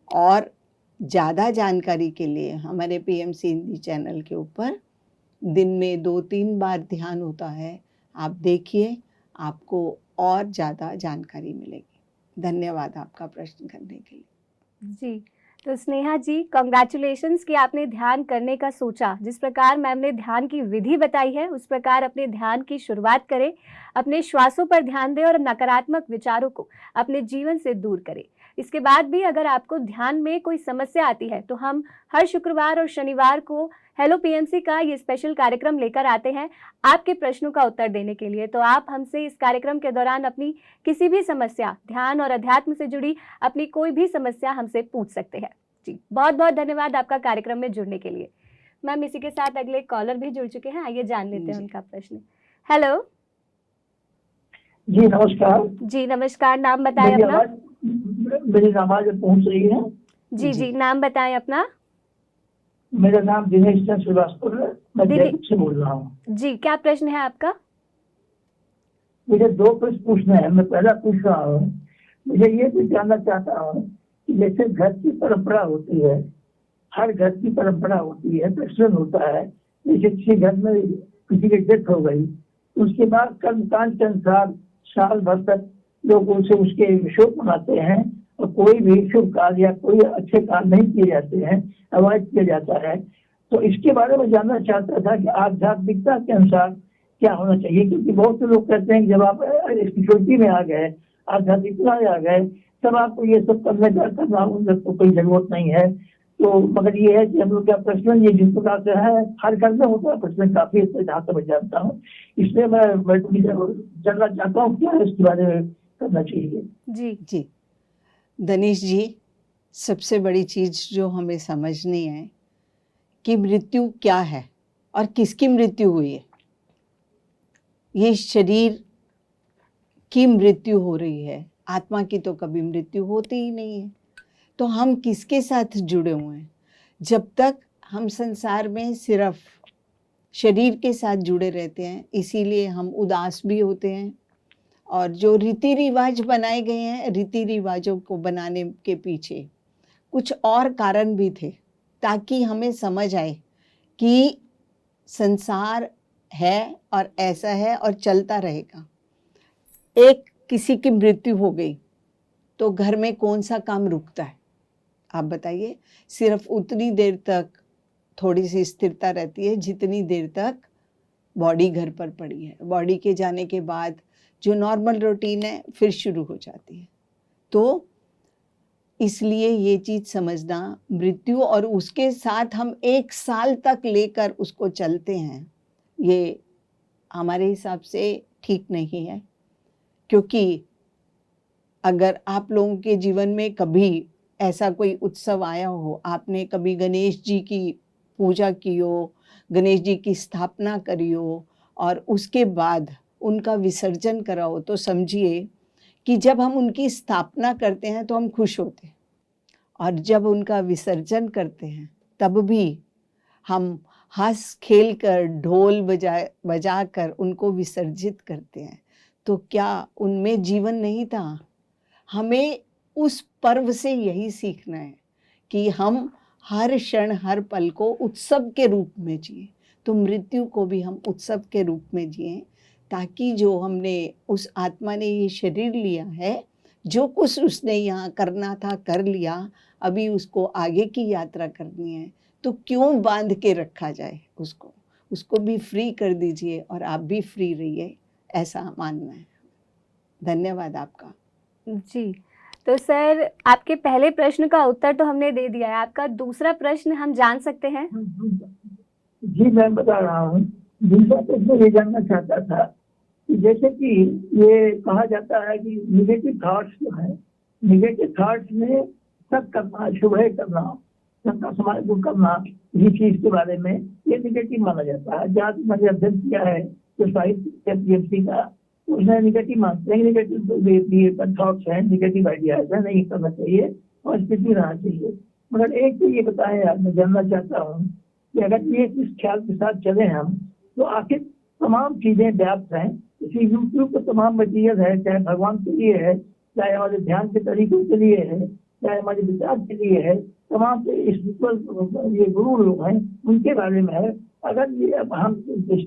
और ज़्यादा जानकारी के लिए हमारे पीएमसी हिंदी चैनल के ऊपर दिन में 2-3 बार ध्यान होता है, आप देखिए, आपको और ज़्यादा जानकारी मिलेगी। धन्यवाद आपका प्रश्न करने के लिए। जी, तो स्नेहा जी, कॉन्ग्रेचुलेशंस कि आपने ध्यान करने का सोचा। जिस प्रकार मैम ने ध्यान की विधि बताई है उस प्रकार अपने ध्यान की शुरुआत करें, अपने श्वासों पर ध्यान दें और नकारात्मक विचारों को अपने जीवन से दूर करें। इसके बाद भी अगर आपको ध्यान में कोई समस्या आती है तो हम हर शुक्रवार और शनिवार को हेलो पीएमसी का ये स्पेशल कार्यक्रम लेकर आते हैं आपके प्रश्नों का उत्तर देने के लिए। तो आप हमसे इस कार्यक्रम के दौरान अपनी किसी भी समस्या, ध्यान और अध्यात्म से जुड़ी अपनी कोई भी समस्या हमसे पूछ सकते हैं। जी, बहुत बहुत धन्यवाद आपका कार्यक्रम में जुड़ने के लिए। मैम, इसी के साथ अगले कॉलर भी जुड़ चुके हैं, आइए जान लेते हैं जी। उनका प्रश्न। हेलो जी नमस्कार। जी, नमस्कार। नाम बताएं मेरी अपना। मेरी आवाज पहुंच रही है? जी जी, नाम बताएं अपना। मेरा नाम दिनेश चंद्र श्रीवास्तव है, मैं दिने- जयपुर से बोल रहा हूँ। जी, क्या प्रश्न है आपका? मुझे 2 प्रश्न पूछना है। मैं पहला पूछ रहा हूँ, मुझे ये भी जानना चाहता हूँ कि जैसे घर की परंपरा होती है, हर घर की परंपरा होती है, प्रचलन होता है। जैसे किसी घर में किसी की डेथ हो गई, उसके बाद कर्मकांड के अनुसार साल भर तक लोग उसे उसके शोक मनाते हैं और कोई भी शुभ कार्य या कोई अच्छे काम नहीं किए जाते हैं, अवॉइड किया जाता है। तो इसके बारे में जानना चाहता था कि आध्यात्मिकता के अनुसार क्या होना चाहिए, क्योंकि बहुत से लोग कहते हैं कि जब आप स्पिरिचुअलिटी में आ गए, आध्यात्मिकता में आ गए, तब आपको ये सब करना तो कोई जरूरत नहीं है। तो मगर ये है कि हम लोग का प्रश्न ये जिस प्रकार से है, हर घर में होता है प्रश्न, काफी जहाँ तक मैं जानता हूँ। इसलिए मैं जानना चाहता हूँ क्या इसके बारे में करना चाहिए। जी जी दनीश जी, सबसे बड़ी चीज जो हमें समझनी है कि मृत्यु क्या है और किसकी मृत्यु हुई है। ये शरीर की मृत्यु हो रही है, आत्मा की तो कभी मृत्यु होती ही नहीं है। तो हम किसके साथ जुड़े हुए हैं? जब तक हम संसार में सिर्फ शरीर के साथ जुड़े रहते हैं, इसीलिए हम उदास भी होते हैं। और जो रीति रिवाज बनाए गए हैं, रीति रिवाजों को बनाने के पीछे कुछ और कारण भी थे, ताकि हमें समझ आए कि संसार है और ऐसा है और चलता रहेगा। एक किसी की मृत्यु हो गई तो घर में कौन सा काम रुकता है? आप बताइए। सिर्फ उतनी देर तक थोड़ी सी स्थिरता रहती है जितनी देर तक बॉडी घर पर पड़ी है। बॉडी के जाने के बाद जो नॉर्मल रूटीन है फिर शुरू हो जाती है। तो इसलिए ये चीज़ समझना, मृत्यु और उसके साथ हम 1 साल तक लेकर उसको चलते हैं, ये हमारे हिसाब से ठीक नहीं है। क्योंकि अगर आप लोगों के जीवन में कभी ऐसा कोई उत्सव आया हो, आपने कभी गणेश जी की पूजा की हो, गणेश जी की स्थापना करी हो और उसके बाद उनका विसर्जन करा हो, तो समझिए कि जब हम उनकी स्थापना करते हैं तो हम खुश होते हैं, और जब उनका विसर्जन करते हैं तब भी हम हंस खेल कर, ढोल बजा कर उनको विसर्जित करते हैं। तो क्या उनमें जीवन नहीं था? हमें उस पर्व से यही सीखना है कि हम हर क्षण, हर पल को उत्सव के रूप में जिए। तो मृत्यु को भी हम उत्सव के रूप में जिए, ताकि जो हमने, उस आत्मा ने ये शरीर लिया है, जो कुछ उसने यहाँ करना था कर लिया, अभी उसको आगे की यात्रा करनी है, तो क्यों बांध के रखा जाए उसको भी फ्री कर दीजिए और आप भी फ्री रहिए, ऐसा मानना है। धन्यवाद आपका। जी, तो सर आपके पहले प्रश्न का उत्तर तो हमने दे दिया है, आपका दूसरा प्रश्न हम जान सकते हैं? जी मैं बता रहा हूँ। दूसरा प्रश्न ये जानना चाहता था कि जैसे कि ये कहा जाता है कि निगेटिव थॉट्स जो है, निगेटिव थॉट्स में सब करना, शुभ करना, सबका समाज को करना, इसी चीज के बारे में ये निगेटिव माना जाता है। जहाँ तक मैंने अध्ययन किया है तो साहित्य पीएमसी का, उसने निगेटिव मानते हैं, निगेटिव थॉट्स हैं, निगेटिव आइडियाज है, नहीं करना चाहिए और स्थिति रहना चाहिए। मगर एक तो ये बताएं आप, मैं जानना चाहता हूँ कि अगर ये इस ख्याल के साथ चले हम, तो आखिर तमाम चीजें व्याप्त हैं। इसी यूट्यूब पर तमाम मटीरियल है, चाहे भगवान के लिए है, चाहे हमारे ध्यान के तरीकों के लिए है, चाहे हमारे विचार के लिए है, तमाम स्पिरिचुअल ये गुरु लोग हैं उनके बारे में है। अगर ये हम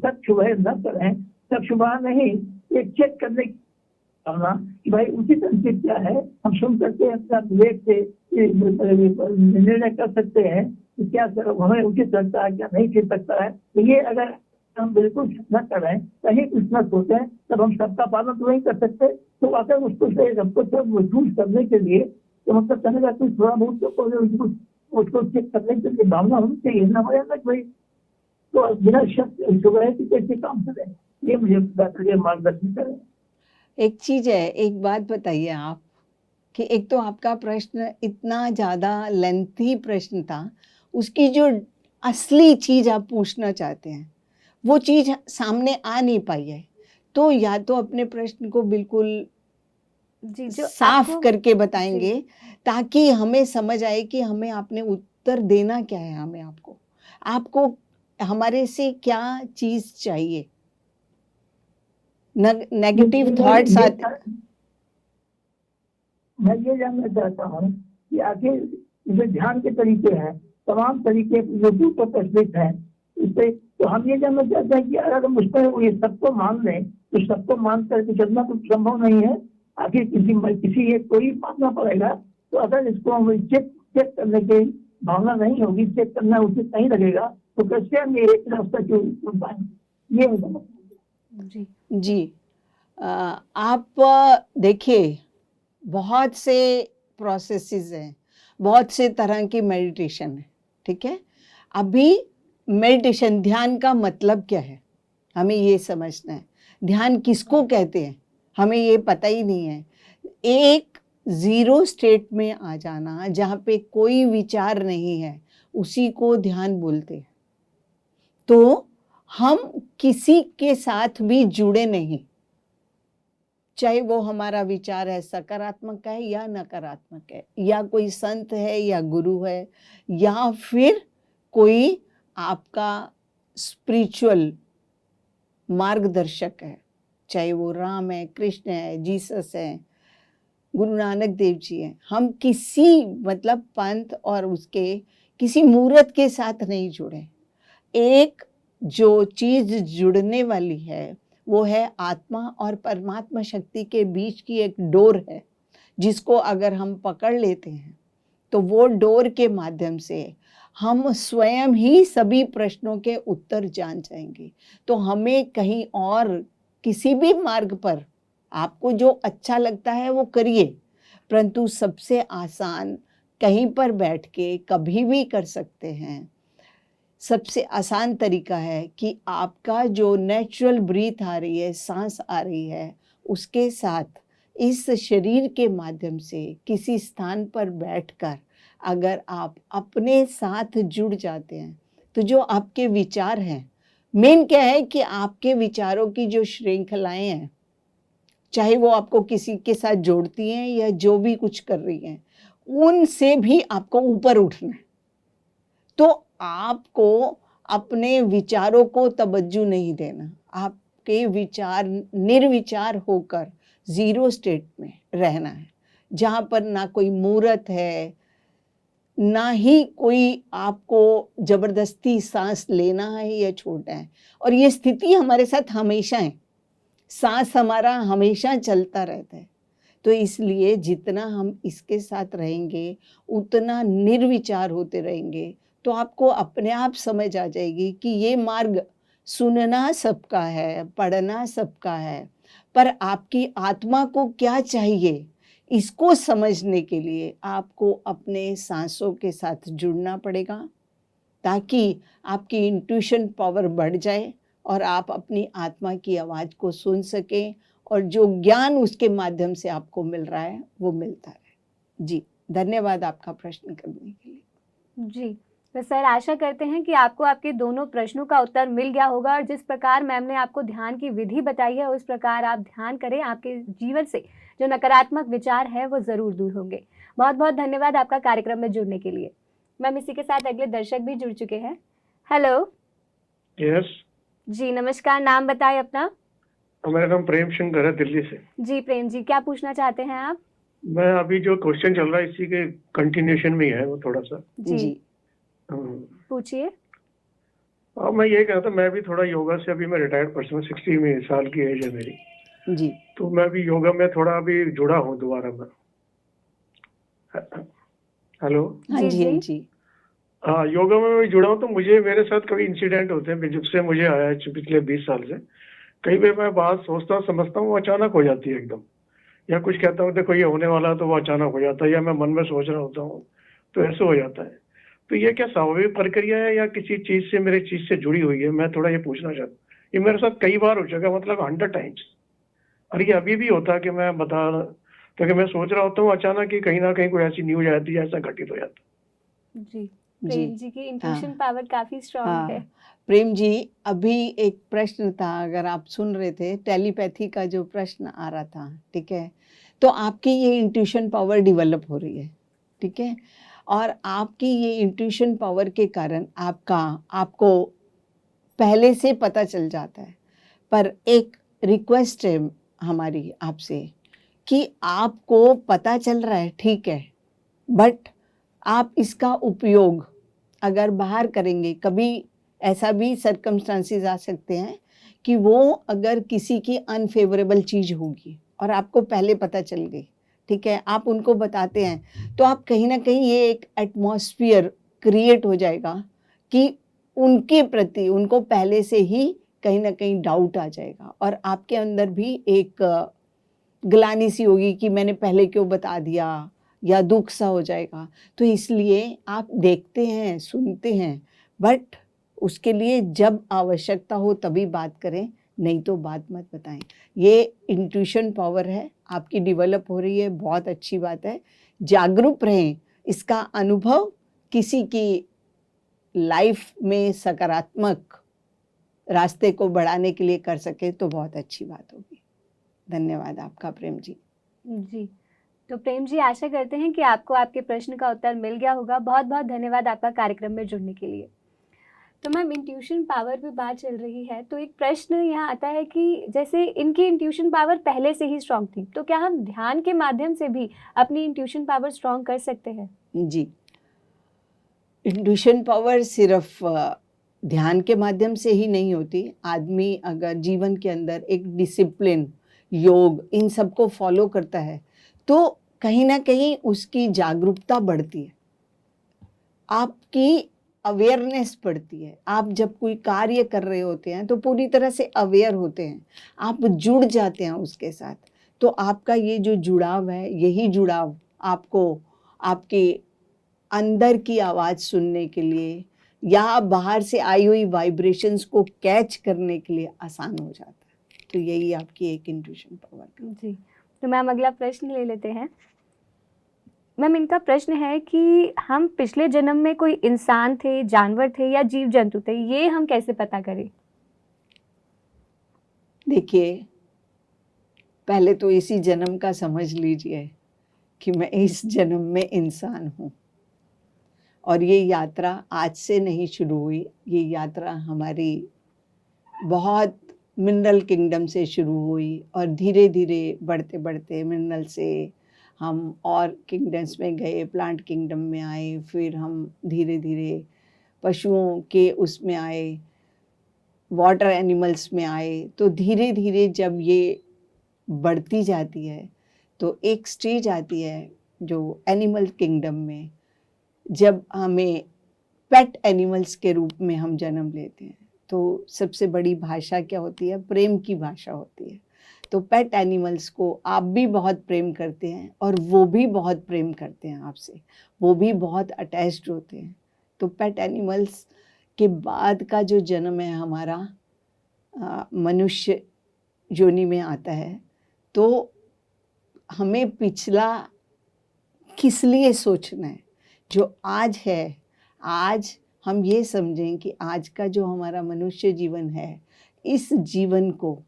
तक शुभ न करें, तब शुभ नहीं, एक चेक करने करना कि भाई उचित अंकित क्या है, हम सुन करके अपना विवेक से निर्णय कर सकते हैं कि क्या हमें उचित लगता है, क्या नहीं ठीक लगता है। तो ये अगर हम बिल्कुल न करें, कहीं कुछ न सोचें, तब हम सबका पालन तो नहीं कर सकते। तो अगर उसको सबको महसूस करने के लिए, तो मतलब कहने का कुछ थोड़ा बहुत उसको चेक करने के लिए भावना होनी चाहिए ना, हो जाता भाई तो बिना शक सुबह कि कैसे काम करें, ये मुझे मार्गदर्शन करें। एक चीज है, एक बात बताइए आप कि एक तो आपका प्रश्न इतना ज़्यादा लेंथी प्रश्न था, उसकी जो असली चीज़ आप पूछना चाहते हैं वो चीज़ सामने आ नहीं पाई है। तो या तो अपने प्रश्न को बिल्कुल जी, जो साफ आपको करके बताएंगे ताकि हमें समझ आए कि हमें आपने उत्तर देना क्या है, हमें आपको हमारे से क्या चीज़ चाहिए। नेगेटिव थॉट्स आते, मैं ये जानना चाहता हूँ कि आखिर जो ध्यान के तरीके हैं, तमाम तरीके यूट्यूब पर प्रचलित हैं, इससे तो हम ये जानना चाहते हैं कि अगर हम उसमें ये सबको मान लें तो सबको मान करके चलना तो संभव नहीं है। आखिर किसी एक कोई मानना पड़ेगा। तो अगर इसको हम चेक करने की भावना नहीं होगी, चेक करना उचित नहीं लगेगा, तो कैसे हम ये एक रास्ता क्यों पाएंगे, ये जी जी आप देखिए, बहुत से प्रोसेसेस हैं, बहुत से तरह की मेडिटेशन है, ठीक है। अभी मेडिटेशन, ध्यान का मतलब क्या है हमें ये समझना है। ध्यान किसको कहते हैं हमें ये पता ही नहीं है। एक जीरो स्टेट में आ जाना, जहाँ पे कोई विचार नहीं है, उसी को ध्यान बोलते हैं। तो हम किसी के साथ भी जुड़े नहीं, चाहे वो हमारा विचार है सकारात्मक है या नकारात्मक है, या कोई संत है या गुरु है, या फिर कोई आपका स्पिरिचुअल मार्गदर्शक है, चाहे वो राम है, कृष्ण है, जीसस है, गुरु नानक देव जी हैं। हम किसी मतलब पंथ और उसके किसी मूर्त के साथ नहीं जुड़े। एक जो चीज़ जुड़ने वाली है वो है आत्मा और परमात्मा शक्ति के बीच की एक डोर है, जिसको अगर हम पकड़ लेते हैं तो वो डोर के माध्यम से हम स्वयं ही सभी प्रश्नों के उत्तर जान जाएंगे। तो हमें कहीं और किसी भी मार्ग पर आपको जो अच्छा लगता है वो करिए, परंतु सबसे आसान कहीं पर बैठ के कभी भी कर सकते हैं। सबसे आसान तरीका है कि आपका जो नेचुरल ब्रीथ आ रही है, सांस आ रही है, उसके साथ इस शरीर के माध्यम से किसी स्थान पर बैठकर अगर आप अपने साथ जुड़ जाते हैं तो जो आपके विचार हैं, मेन क्या है कि आपके विचारों की जो श्रृंखलाएं हैं, चाहे वो आपको किसी के साथ जोड़ती हैं या जो भी कुछ कर रही हैं, उनसे भी आपको ऊपर उठना है। तो आपको अपने विचारों को तवज्जो नहीं देना, आपके विचार निर्विचार होकर जीरो स्टेट में रहना है, जहाँ पर ना कोई मूर्त है, ना ही कोई आपको जबरदस्ती सांस लेना है या छोड़ना है। और ये स्थिति हमारे साथ हमेशा है, सांस हमारा हमेशा चलता रहता है। तो इसलिए जितना हम इसके साथ रहेंगे, उतना निर्विचार होते रहेंगे, तो आपको अपने आप समझ आ जाएगी कि ये मार्ग सुनना सबका है, पढ़ना सबका है, पर आपकी आत्मा को क्या चाहिए, इसको समझने के लिए आपको अपने सांसों के साथ जुड़ना पड़ेगा, ताकि आपकी इंट्यूशन पावर बढ़ जाए और आप अपनी आत्मा की आवाज़ को सुन सकें और जो ज्ञान उसके माध्यम से आपको मिल रहा है वो मिलता रहे। जी, धन्यवाद आपका प्रश्न करने के लिए। जी, तो सर आशा करते हैं कि आपको आपके दोनों प्रश्नों का उत्तर मिल गया होगा और जिस प्रकार मैम ने आपको ध्यान की विधि बताई है उस प्रकार आप ध्यान करें, आपके जीवन से जो नकारात्मक विचार है वो ज़रूर दूर होंगे। बहुत बहुत धन्यवाद आपका कार्यक्रम में जुड़ने के लिए। मैम, इसी के साथ अगले दर्शक भी जुड़ चुके हैं। हेलो। यस, जी नमस्कार, नाम बताएं अपना। मेरा नाम प्रेम शंकर है, दिल्ली से। जी प्रेम जी, क्या पूछना चाहते हैं आप? मैं अभी जो क्वेश्चन चल रहा है इसी के कंटिन्यूशन में है वो थोड़ा सा। जी पूछिए। मैं ये कहता, मैं भी थोड़ा योगा से, अभी मैं रिटायर्ड पर्सन, 60 में साल की एज है मेरी। जी तो मैं अभी योगा में थोड़ा अभी जुड़ा हूँ दोबारा में। हेलो। हाँ जी, जी हाँ जी। जी हाँ, योगा में मैं जुड़ा हूँ तो मुझे मेरे साथ कभी इंसिडेंट होते हैं जब से मुझे आया है पिछले 20 साल से। कई बार मैं बात सोचता हूँ समझता हूँ वो अचानक हो जाती है एकदम, या कुछ कहता हूँ देखो ये होने वाला है तो वो अचानक हो जाता है, या मैं मन में सोच रहा होता हूँ तो ऐसे हो जाता है। तो ये क्या स्वाभाविक प्रक्रिया है या किसी चीज से मेरे चीज से जुड़ी हुई है? मैं थोड़ा ये पूछना चाहता हूँ। ये मेरे साथ कई बार हो चुका, मतलब 100 टाइम्स। और ये अभी भी होता है कि मैं बता, क्योंकि मैं सोच रहा होता हूँ अचानक ही कहीं ना कहीं कोई ऐसी न्यूज आती है, ऐसा घटित हो जाता है। जी, जी प्रेम जी की इंट्यूशन हाँ पावर काफी स्ट्रांग है। हाँ प्रेम जी, अभी एक प्रश्न था, अगर आप सुन रहे थे, टेलीपैथी का जो प्रश्न आ रहा था, ठीक है, तो आपकी ये इंट्यूशन पावर डेवलप हो रही है, ठीक है, और आपकी ये इंट्यूशन पावर के कारण आपको पहले से पता चल जाता है। पर एक रिक्वेस्ट है हमारी आपसे कि आपको पता चल रहा है, ठीक है, बट आप इसका उपयोग अगर बाहर करेंगे, कभी ऐसा भी सर्कमस्टांसेस आ सकते हैं कि वो अगर किसी की अनफेवरेबल चीज़ होगी और आपको पहले पता चल गई, ठीक है, आप उनको बताते हैं, तो आप कहीं ना कहीं ये एक एटमॉस्फेयर क्रिएट हो जाएगा कि उनके प्रति उनको पहले से ही कहीं ना कहीं डाउट आ जाएगा, और आपके अंदर भी एक ग्लानि सी होगी कि मैंने पहले क्यों बता दिया, या दुख सा हो जाएगा। तो इसलिए आप देखते हैं, सुनते हैं, बट उसके लिए जब आवश्यकता हो तभी बात करें, नहीं तो बात मत बताएं। ये इंट्यूशन पावर है, आपकी डेवलप हो रही है, बहुत अच्छी बात है, जागरूक रहें। इसका अनुभव किसी की लाइफ में सकारात्मक रास्ते को बढ़ाने के लिए कर सके तो बहुत अच्छी बात होगी। धन्यवाद आपका प्रेम जी। जी, तो प्रेम जी आशा करते हैं कि आपको आपके प्रश्न का उत्तर मिल गया होगा। बहुत बहुत धन्यवाद आपका कार्यक्रम में जुड़ने के लिए। तो मैम, इंट्यूशन पावर पे बात चल रही है, तो एक प्रश्न यहाँ आता है कि जैसे इनकी इंट्यूशन पावर पहले से ही स्ट्रांग थी, तो क्या हम ध्यान के माध्यम से भी अपनी इंट्यूशन पावर स्ट्रांग कर सकते हैं? जी, इंट्यूशन पावर सिर्फ ध्यान के माध्यम से ही नहीं होती। आदमी अगर जीवन के अंदर एक डिसिप्लिन, योग, इन सबको फॉलो करता है तो कहीं ना कहीं उसकी जागरूकता बढ़ती है, आपकी अवेयरनेस बढ़ती है। आप जब कोई कार्य कर रहे होते हैं तो पूरी तरह से अवेयर होते हैं, आप जुड़ जाते हैं उसके साथ। तो आपका ये जो जुड़ाव है, यही जुड़ाव आपको आपके अंदर की आवाज़ सुनने के लिए या बाहर से आई हुई वाइब्रेशंस को कैच करने के लिए आसान हो जाता है। तो यही आपकी एक इंट्यूशन पावर का। जी, तो मैम अगला प्रश्न ले लेते हैं। मैम, इनका प्रश्न है कि हम पिछले जन्म में कोई इंसान थे, जानवर थे या जीव जंतु थे, ये हम कैसे पता करें? देखिए, पहले तो इसी जन्म का समझ लीजिए कि मैं इस जन्म में इंसान हूँ, और ये यात्रा आज से नहीं शुरू हुई। ये यात्रा हमारी बहुत मिनरल किंगडम से शुरू हुई और धीरे धीरे बढ़ते बढ़ते मिनरल से हम और किंगडम्स में गए, प्लांट किंगडम में आए, फिर हम धीरे धीरे पशुओं के उसमें आए, वाटर एनिमल्स में आए। तो धीरे धीरे जब ये बढ़ती जाती है तो एक स्टेज आती है जो एनिमल किंगडम में, जब हमें पेट एनिमल्स के रूप में हम जन्म लेते हैं। तो सबसे बड़ी भाषा क्या होती है? प्रेम की भाषा होती है। तो पेट एनिमल्स को आप भी बहुत प्रेम करते हैं और वो भी बहुत प्रेम करते हैं आपसे, वो भी बहुत अटैच्ड होते हैं। तो पेट एनिमल्स के बाद का जो जन्म है हमारा मनुष्य योनि में आता है। तो हमें पिछला किस लिए सोचना है? जो आज है, आज हम ये समझें कि आज का जो हमारा मनुष्य जीवन है, इस जीवन को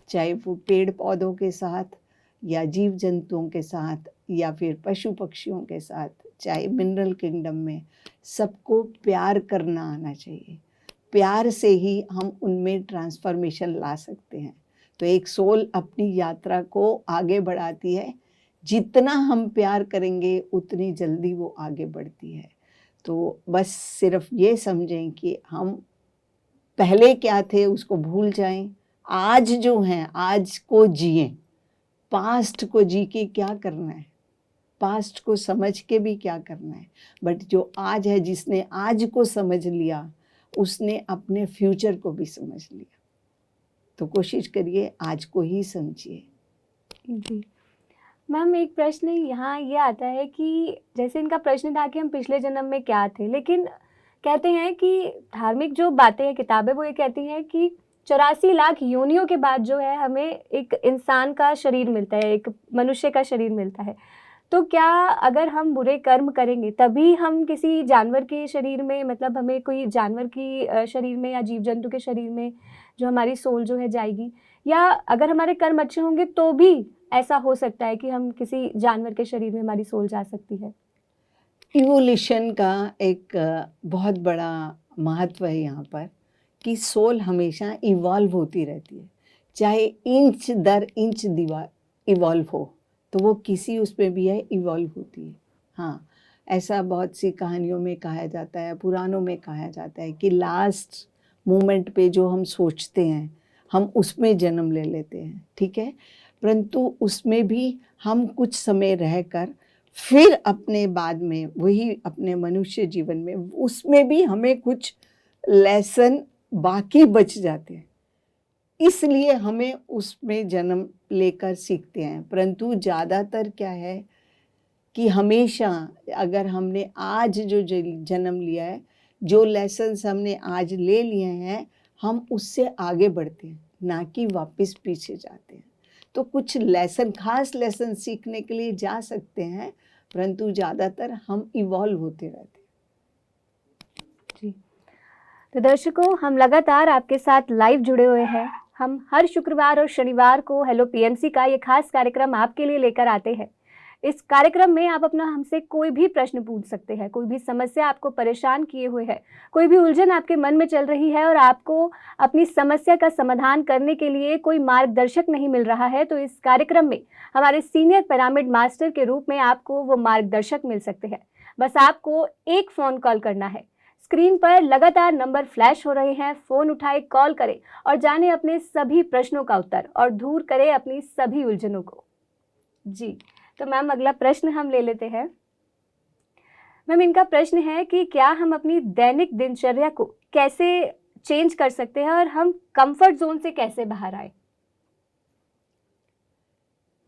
चाहे वो पेड़ पौधों के साथ या जीव जंतुओं के साथ या फिर पशु पक्षियों के साथ, चाहे मिनरल किंगडम में, सबको प्यार करना आना चाहिए। प्यार से ही हम उनमें ट्रांसफॉर्मेशन ला सकते हैं। तो एक सोल अपनी यात्रा को आगे बढ़ाती है, जितना हम प्यार करेंगे उतनी जल्दी वो आगे बढ़ती है। तो बस सिर्फ ये समझें कि हम पहले क्या थे उसको भूल जाएं, आज जो है आज को जिए, पास्ट को जी के क्या करना है, पास्ट को समझ के भी क्या करना है। बट जो आज है, जिसने आज को समझ लिया उसने अपने फ्यूचर को भी समझ लिया। तो कोशिश करिए आज को ही समझिए। जी मैम, एक प्रश्न यहाँ ये आता है कि जैसे इनका प्रश्न था कि हम पिछले जन्म में क्या थे, लेकिन कहते हैं कि धार्मिक जो बातें हैं, किताबें, वो ये कहती हैं कि 84 लाख योनियों के बाद जो है हमें एक इंसान का शरीर मिलता है, एक मनुष्य का शरीर मिलता है। तो क्या अगर हम बुरे कर्म करेंगे तभी हम किसी जानवर के शरीर में, मतलब हमें कोई जानवर की शरीर में या जीव जंतु के शरीर में जो हमारी सोल जो है जाएगी, या अगर हमारे कर्म अच्छे होंगे तो भी ऐसा हो सकता है कि हम किसी जानवर के शरीर में हमारी सोल जा सकती है? इवोल्यूशन का एक बहुत बड़ा महत्व है यहाँ पर कि सोल हमेशा इवॉल्व होती रहती है, चाहे इंच दर इंच इवॉल्व हो, तो वो किसी उसमें भी है इवॉल्व होती है। हाँ, ऐसा बहुत सी कहानियों में कहा जाता है, पुराणों में कहा जाता है कि लास्ट मोमेंट पे जो हम सोचते हैं हम उसमें जन्म ले लेते हैं, ठीक है। परंतु उसमें भी हम कुछ समय रहकर फिर अपने बाद में वही अपने मनुष्य जीवन में उसमें भी हमें कुछ लेसन बाकी बच जाते हैं, इसलिए हमें उसमें जन्म लेकर सीखते हैं। परंतु ज़्यादातर क्या है कि हमेशा अगर हमने आज जो जन्म लिया है, जो लेसन्स हमने आज ले लिए हैं, हम उससे आगे बढ़ते हैं, ना कि वापस पीछे जाते हैं। तो कुछ लेसन, खास लेसन सीखने के लिए जा सकते हैं, परंतु ज़्यादातर हम इवॉल्व होते रहते हैं। जी, तो दर्शकों, हम लगातार आपके साथ लाइव जुड़े हुए हैं। हम हर शुक्रवार और शनिवार को हेलो पीएमसी का ये खास कार्यक्रम आपके लिए लेकर आते हैं। इस कार्यक्रम में आप अपना हमसे कोई भी प्रश्न पूछ सकते हैं, कोई भी समस्या आपको परेशान किए हुए है, कोई भी उलझन आपके मन में चल रही है और आपको अपनी समस्या का समाधान करने के लिए कोई मार्गदर्शक नहीं मिल रहा है, तो इस कार्यक्रम में हमारे सीनियर पिरामिड मास्टर के रूप में आपको वो मार्गदर्शक मिल सकते हैं। बस आपको एक फ़ोन कॉल करना है। स्क्रीन पर लगातार नंबर फ्लैश हो रहे हैं, फ़ोन उठाए, कॉल करें और जाने अपने सभी प्रश्नों का उत्तर और दूर करें अपनी सभी उलझनों को। जी, तो मैम अगला प्रश्न हम ले लेते हैं। मैम, इनका प्रश्न है कि क्या हम अपनी दैनिक दिनचर्या को कैसे चेंज कर सकते हैं और हम कंफर्ट जोन से कैसे बाहर आए?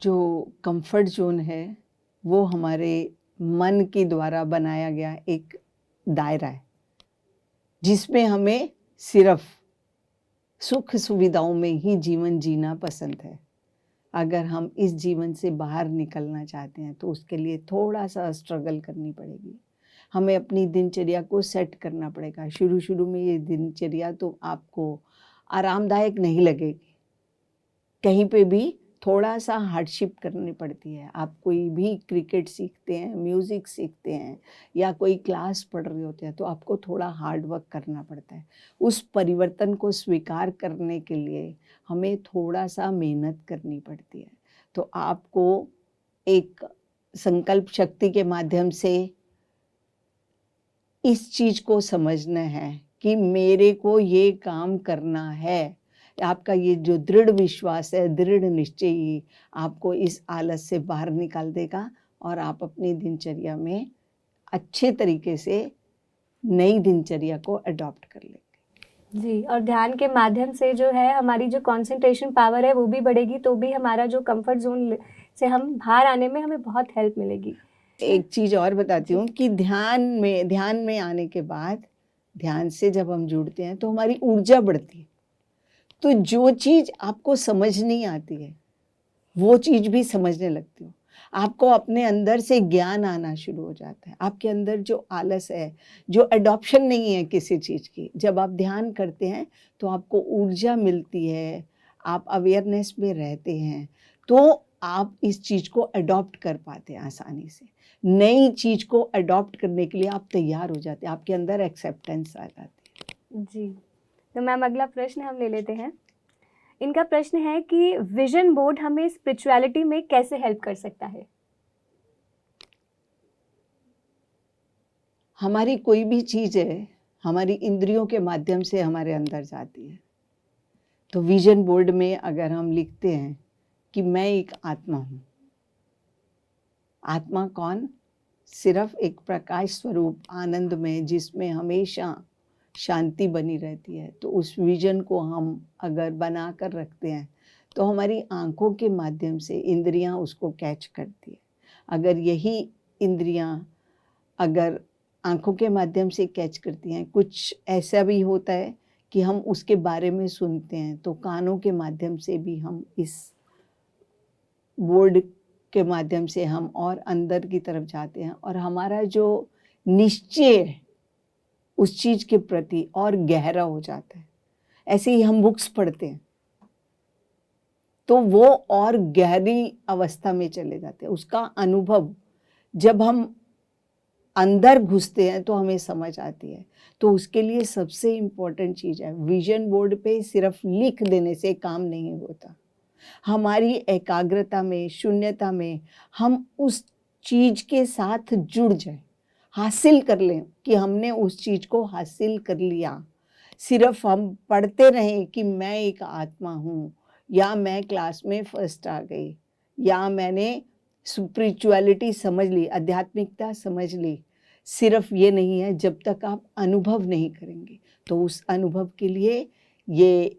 जो कंफर्ट जोन है वो हमारे मन के द्वारा बनाया गया एक दायरा है, जिसमें हमें सिर्फ सुख सुविधाओं में ही जीवन जीना पसंद है। अगर हम इस जीवन से बाहर निकलना चाहते हैं तो उसके लिए थोड़ा सा स्ट्रगल करनी पड़ेगी। हमें अपनी दिनचर्या को सेट करना पड़ेगा। शुरू में ये दिनचर्या तो आपको आरामदायक नहीं लगेगी, कहीं पे भी थोड़ा सा हार्डशिप करनी पड़ती है। आप कोई भी क्रिकेट सीखते हैं, म्यूज़िक सीखते हैं या कोई क्लास पढ़ रहे होते हैं तो आपको थोड़ा हार्ड वर्क करना पड़ता है। उस परिवर्तन को स्वीकार करने के लिए हमें थोड़ा सा मेहनत करनी पड़ती है। तो आपको एक संकल्प शक्ति के माध्यम से इस चीज़ को समझना है कि मेरे को ये काम करना है। आपका ये जो दृढ़ विश्वास है, दृढ़ निश्चय ही आपको इस आलस से बाहर निकाल देगा और आप अपनी दिनचर्या में अच्छे तरीके से नई दिनचर्या को अडॉप्ट कर लेंगे। जी, और ध्यान के माध्यम से जो है हमारी जो कंसंट्रेशन पावर है वो भी बढ़ेगी, तो भी हमारा जो कंफर्ट जोन से हम बाहर आने में हमें बहुत हेल्प मिलेगी। एक चीज़ और बताती हूँ कि ध्यान में आने के बाद, ध्यान से जब हम जुड़ते हैं तो हमारी ऊर्जा बढ़ती है। तो जो चीज़ आपको समझ नहीं आती है वो चीज़ भी समझने लगती हो। आपको अपने अंदर से ज्ञान आना शुरू हो जाता है। आपके अंदर जो आलस है, जो अडॉप्शन नहीं है किसी चीज़ की, जब आप ध्यान करते हैं तो आपको ऊर्जा मिलती है, आप अवेयरनेस में रहते हैं, तो आप इस चीज़ को अडॉप्ट कर पाते हैं आसानी से। नई चीज़ को अडॉप्ट करने के लिए आप तैयार हो जाते हैं, आपके अंदर एक्सेप्टेंस आ जाती है। जी, तो मैम अगला प्रश्न हम ले लेते हैं। इनका प्रश्न है कि विजन बोर्ड हमें स्पिरिचुअलिटी में कैसे हेल्प कर सकता है? हमारी कोई भी चीज़ है, हमारी इंद्रियों के माध्यम से हमारे अंदर जाती है। तो विजन बोर्ड में अगर हम लिखते हैं कि मैं एक आत्मा हूँ, आत्मा कौन? सिर्फ एक प्रकाश स्वरूप आनंद में जिसमें हमेशा शांति बनी रहती है। तो उस विजन को हम अगर बना कर रखते हैं तो हमारी आंखों के माध्यम से इंद्रियां उसको कैच करती है। अगर यही इंद्रियां अगर आंखों के माध्यम से कैच करती हैं, कुछ ऐसा भी होता है कि हम उसके बारे में सुनते हैं तो कानों के माध्यम से भी हम इस बोर्ड के माध्यम से हम और अंदर की तरफ जाते हैं और हमारा जो निश्चय है उस चीज के प्रति और गहरा हो जाता है। ऐसे ही हम बुक्स पढ़ते हैं तो वो और गहरी अवस्था में चले जाते हैं। उसका अनुभव जब हम अंदर घुसते हैं तो हमें समझ आती है। तो उसके लिए सबसे इम्पोर्टेंट चीज़ है, विजन बोर्ड पे सिर्फ लिख देने से काम नहीं होता। हमारी एकाग्रता में, शून्यता में हम उस चीज के साथ जुड़ जाए, हासिल कर लें कि हमने उस चीज को हासिल कर लिया। सिर्फ हम पढ़ते रहें कि मैं एक आत्मा हूँ, या मैं क्लास में फर्स्ट आ गई, या मैंने स्पिरिचुअलिटी समझ ली, आध्यात्मिकता समझ ली, सिर्फ ये नहीं है। जब तक आप अनुभव नहीं करेंगे तो उस अनुभव के लिए ये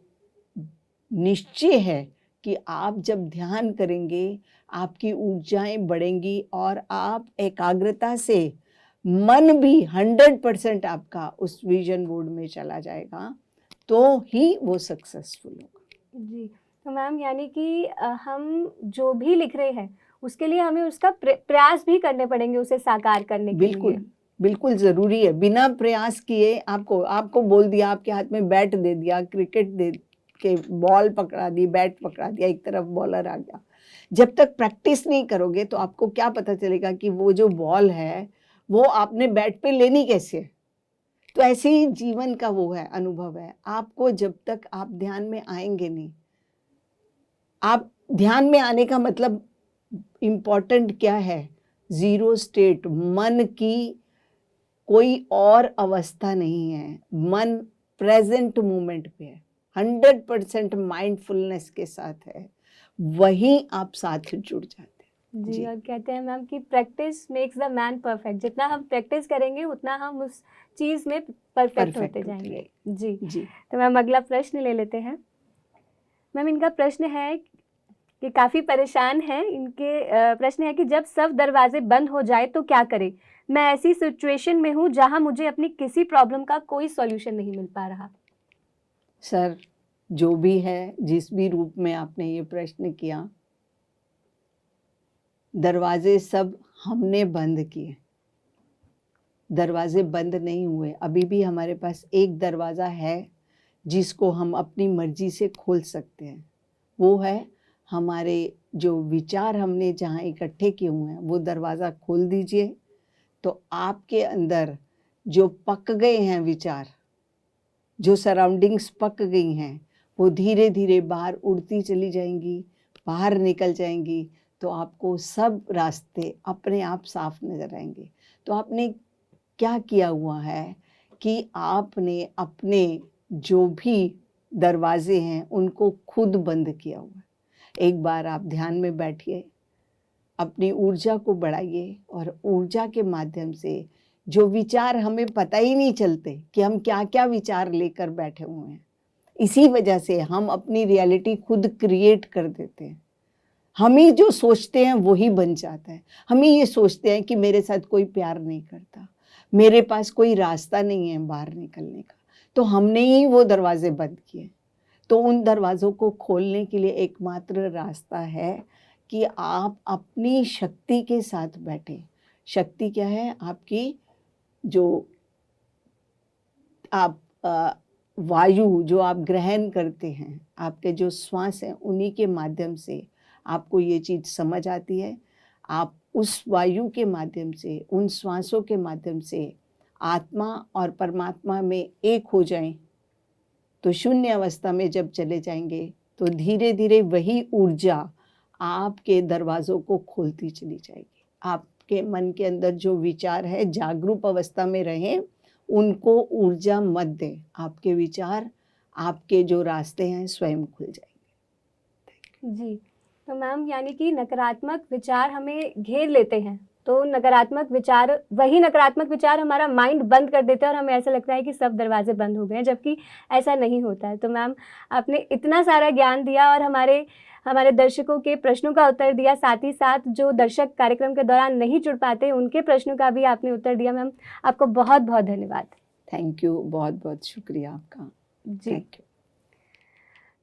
निश्चय है कि आप जब ध्यान करेंगे आपकी ऊर्जाएं बढ़ेंगी और आप एकाग्रता से मन भी 100% आपका उस विजन बोर्ड में चला जाएगा, तो ही वो सक्सेसफुल होगा। जी, तो मैम यानी कि हम जो भी लिख रहे हैं उसके लिए हमें उसका प्रयास भी करने पड़ेंगे उसे साकार करने के लिए। बिल्कुल बिल्कुल ज़रूरी है। बिना प्रयास किए आपको बोल दिया, आपके हाथ में बैट दे दिया, क्रिकेट दे के बॉल पकड़ा दी, बैट पकड़ा दिया, एक तरफ बॉलर आ गया, जब तक प्रैक्टिस नहीं करोगे तो आपको क्या पता चलेगा कि वो जो बॉल है वो आपने बैट पे लेनी कैसे है। तो ऐसे ही जीवन का वो है, अनुभव है। आपको जब तक आप ध्यान में आएंगे नहीं, आप ध्यान में आने का मतलब इम्पोर्टेंट क्या है? जीरो स्टेट, मन की कोई और अवस्था नहीं है, मन प्रेजेंट मोमेंट पे है, 100% माइंडफुलनेस के साथ है, वहीं आप साथ जुड़ जाते हैं। जी, और कहते हैं मैम कि practice makes the man perfect. जितना हम प्रैक्टिस करेंगे उतना हम उस चीज़ में परफेक्ट होते जाएंगे। जी जी, तो मैम अगला प्रश्न ले लेते हैं। मैम इनका प्रश्न है कि काफ़ी परेशान हैं। इनके प्रश्न है कि जब सब दरवाजे बंद हो जाए तो क्या करें? मैं ऐसी सिचुएशन में हूँ जहाँ मुझे अपनी किसी प्रॉब्लम का कोई सॉल्यूशन नहीं मिल पा रहा। सर, जो भी है, जिस भी रूप में आपने ये प्रश्न किया, दरवाजे सब हमने बंद किए, दरवाजे बंद नहीं हुए। अभी भी हमारे पास एक दरवाज़ा है जिसको हम अपनी मर्जी से खोल सकते हैं। वो है हमारे जो विचार हमने जहाँ इकट्ठे किए हुए हैं, वो दरवाज़ा खोल दीजिए तो आपके अंदर जो पक गए हैं विचार, जो सराउंडिंग्स पक गई हैं, वो धीरे धीरे बाहर उड़ती चली जाएंगी, बाहर निकल जाएंगी। तो आपको सब रास्ते अपने आप साफ नज़र आएंगे। तो आपने क्या किया हुआ है कि आपने अपने जो भी दरवाजे हैं उनको खुद बंद किया हुआ है। एक बार आप ध्यान में बैठिए, अपनी ऊर्जा को बढ़ाइए और ऊर्जा के माध्यम से जो विचार हमें पता ही नहीं चलते कि हम क्या क्या विचार लेकर बैठे हुए हैं, इसी वजह से हम अपनी रियलिटी खुद क्रिएट कर देते हैं। हम ही जो सोचते हैं वही बन जाता है। हम ही ये सोचते हैं कि मेरे साथ कोई प्यार नहीं करता, मेरे पास कोई रास्ता नहीं है बाहर निकलने का, तो हमने ही वो दरवाजे बंद किए। तो उन दरवाज़ों को खोलने के लिए एकमात्र रास्ता है कि आप अपनी शक्ति के साथ बैठें। शक्ति क्या है? आपकी जो आप वायु जो आप ग्रहण करते हैं, आपके जो श्वास हैं, उन्हीं के माध्यम से आपको ये चीज़ समझ आती है। आप उस वायु के माध्यम से, उन श्वासों के माध्यम से आत्मा और परमात्मा में एक हो जाएं, तो शून्य अवस्था में जब चले जाएंगे तो धीरे धीरे वही ऊर्जा आपके दरवाज़ों को खोलती चली जाएगी। आपके मन के अंदर जो विचार है, जागरूक अवस्था में रहें, उनको ऊर्जा मत दें। आपके विचार आपके जो रास्ते हैं स्वयं खुल जाएंगे। जी, तो मैम यानी कि नकारात्मक विचार हमें घेर लेते हैं, तो नकारात्मक विचार, वही नकारात्मक विचार हमारा माइंड बंद कर देते हैं और हमें ऐसा लगता है कि सब दरवाजे बंद हो गए हैं, जबकि ऐसा नहीं होता है। तो मैम आपने इतना सारा ज्ञान दिया और हमारे दर्शकों के प्रश्नों का उत्तर दिया, साथ ही साथ जो दर्शक कार्यक्रम के दौरान नहीं जुड़ पाते उनके प्रश्नों का भी आपने उत्तर दिया। मैम आपको बहुत बहुत धन्यवाद। थैंक यू, बहुत बहुत शुक्रिया आपका। जी, थैंक यू।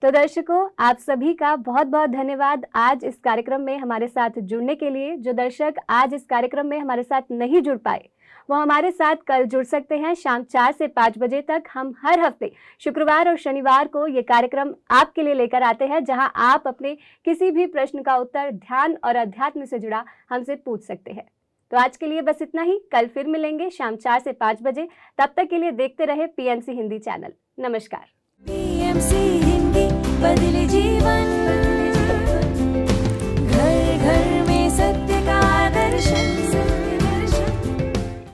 तो दर्शकों, आप सभी का बहुत बहुत धन्यवाद आज इस कार्यक्रम में हमारे साथ जुड़ने के लिए। जो दर्शक आज इस कार्यक्रम में हमारे साथ नहीं जुड़ पाए वो हमारे साथ कल जुड़ सकते हैं शाम 4 से 5 बजे तक। हम हर हफ्ते शुक्रवार और शनिवार को ये कार्यक्रम आपके लिए लेकर आते हैं, जहां आप अपने किसी भी प्रश्न का उत्तर ध्यान और अध्यात्म से जुड़ा हमसे पूछ सकते हैं। तो आज के लिए बस इतना ही। कल फिर मिलेंगे शाम 4 से 5 बजे। तब तक के लिए देखते रहे PNC हिंदी चैनल। नमस्कार। PNC हिंदी बदले जीवन।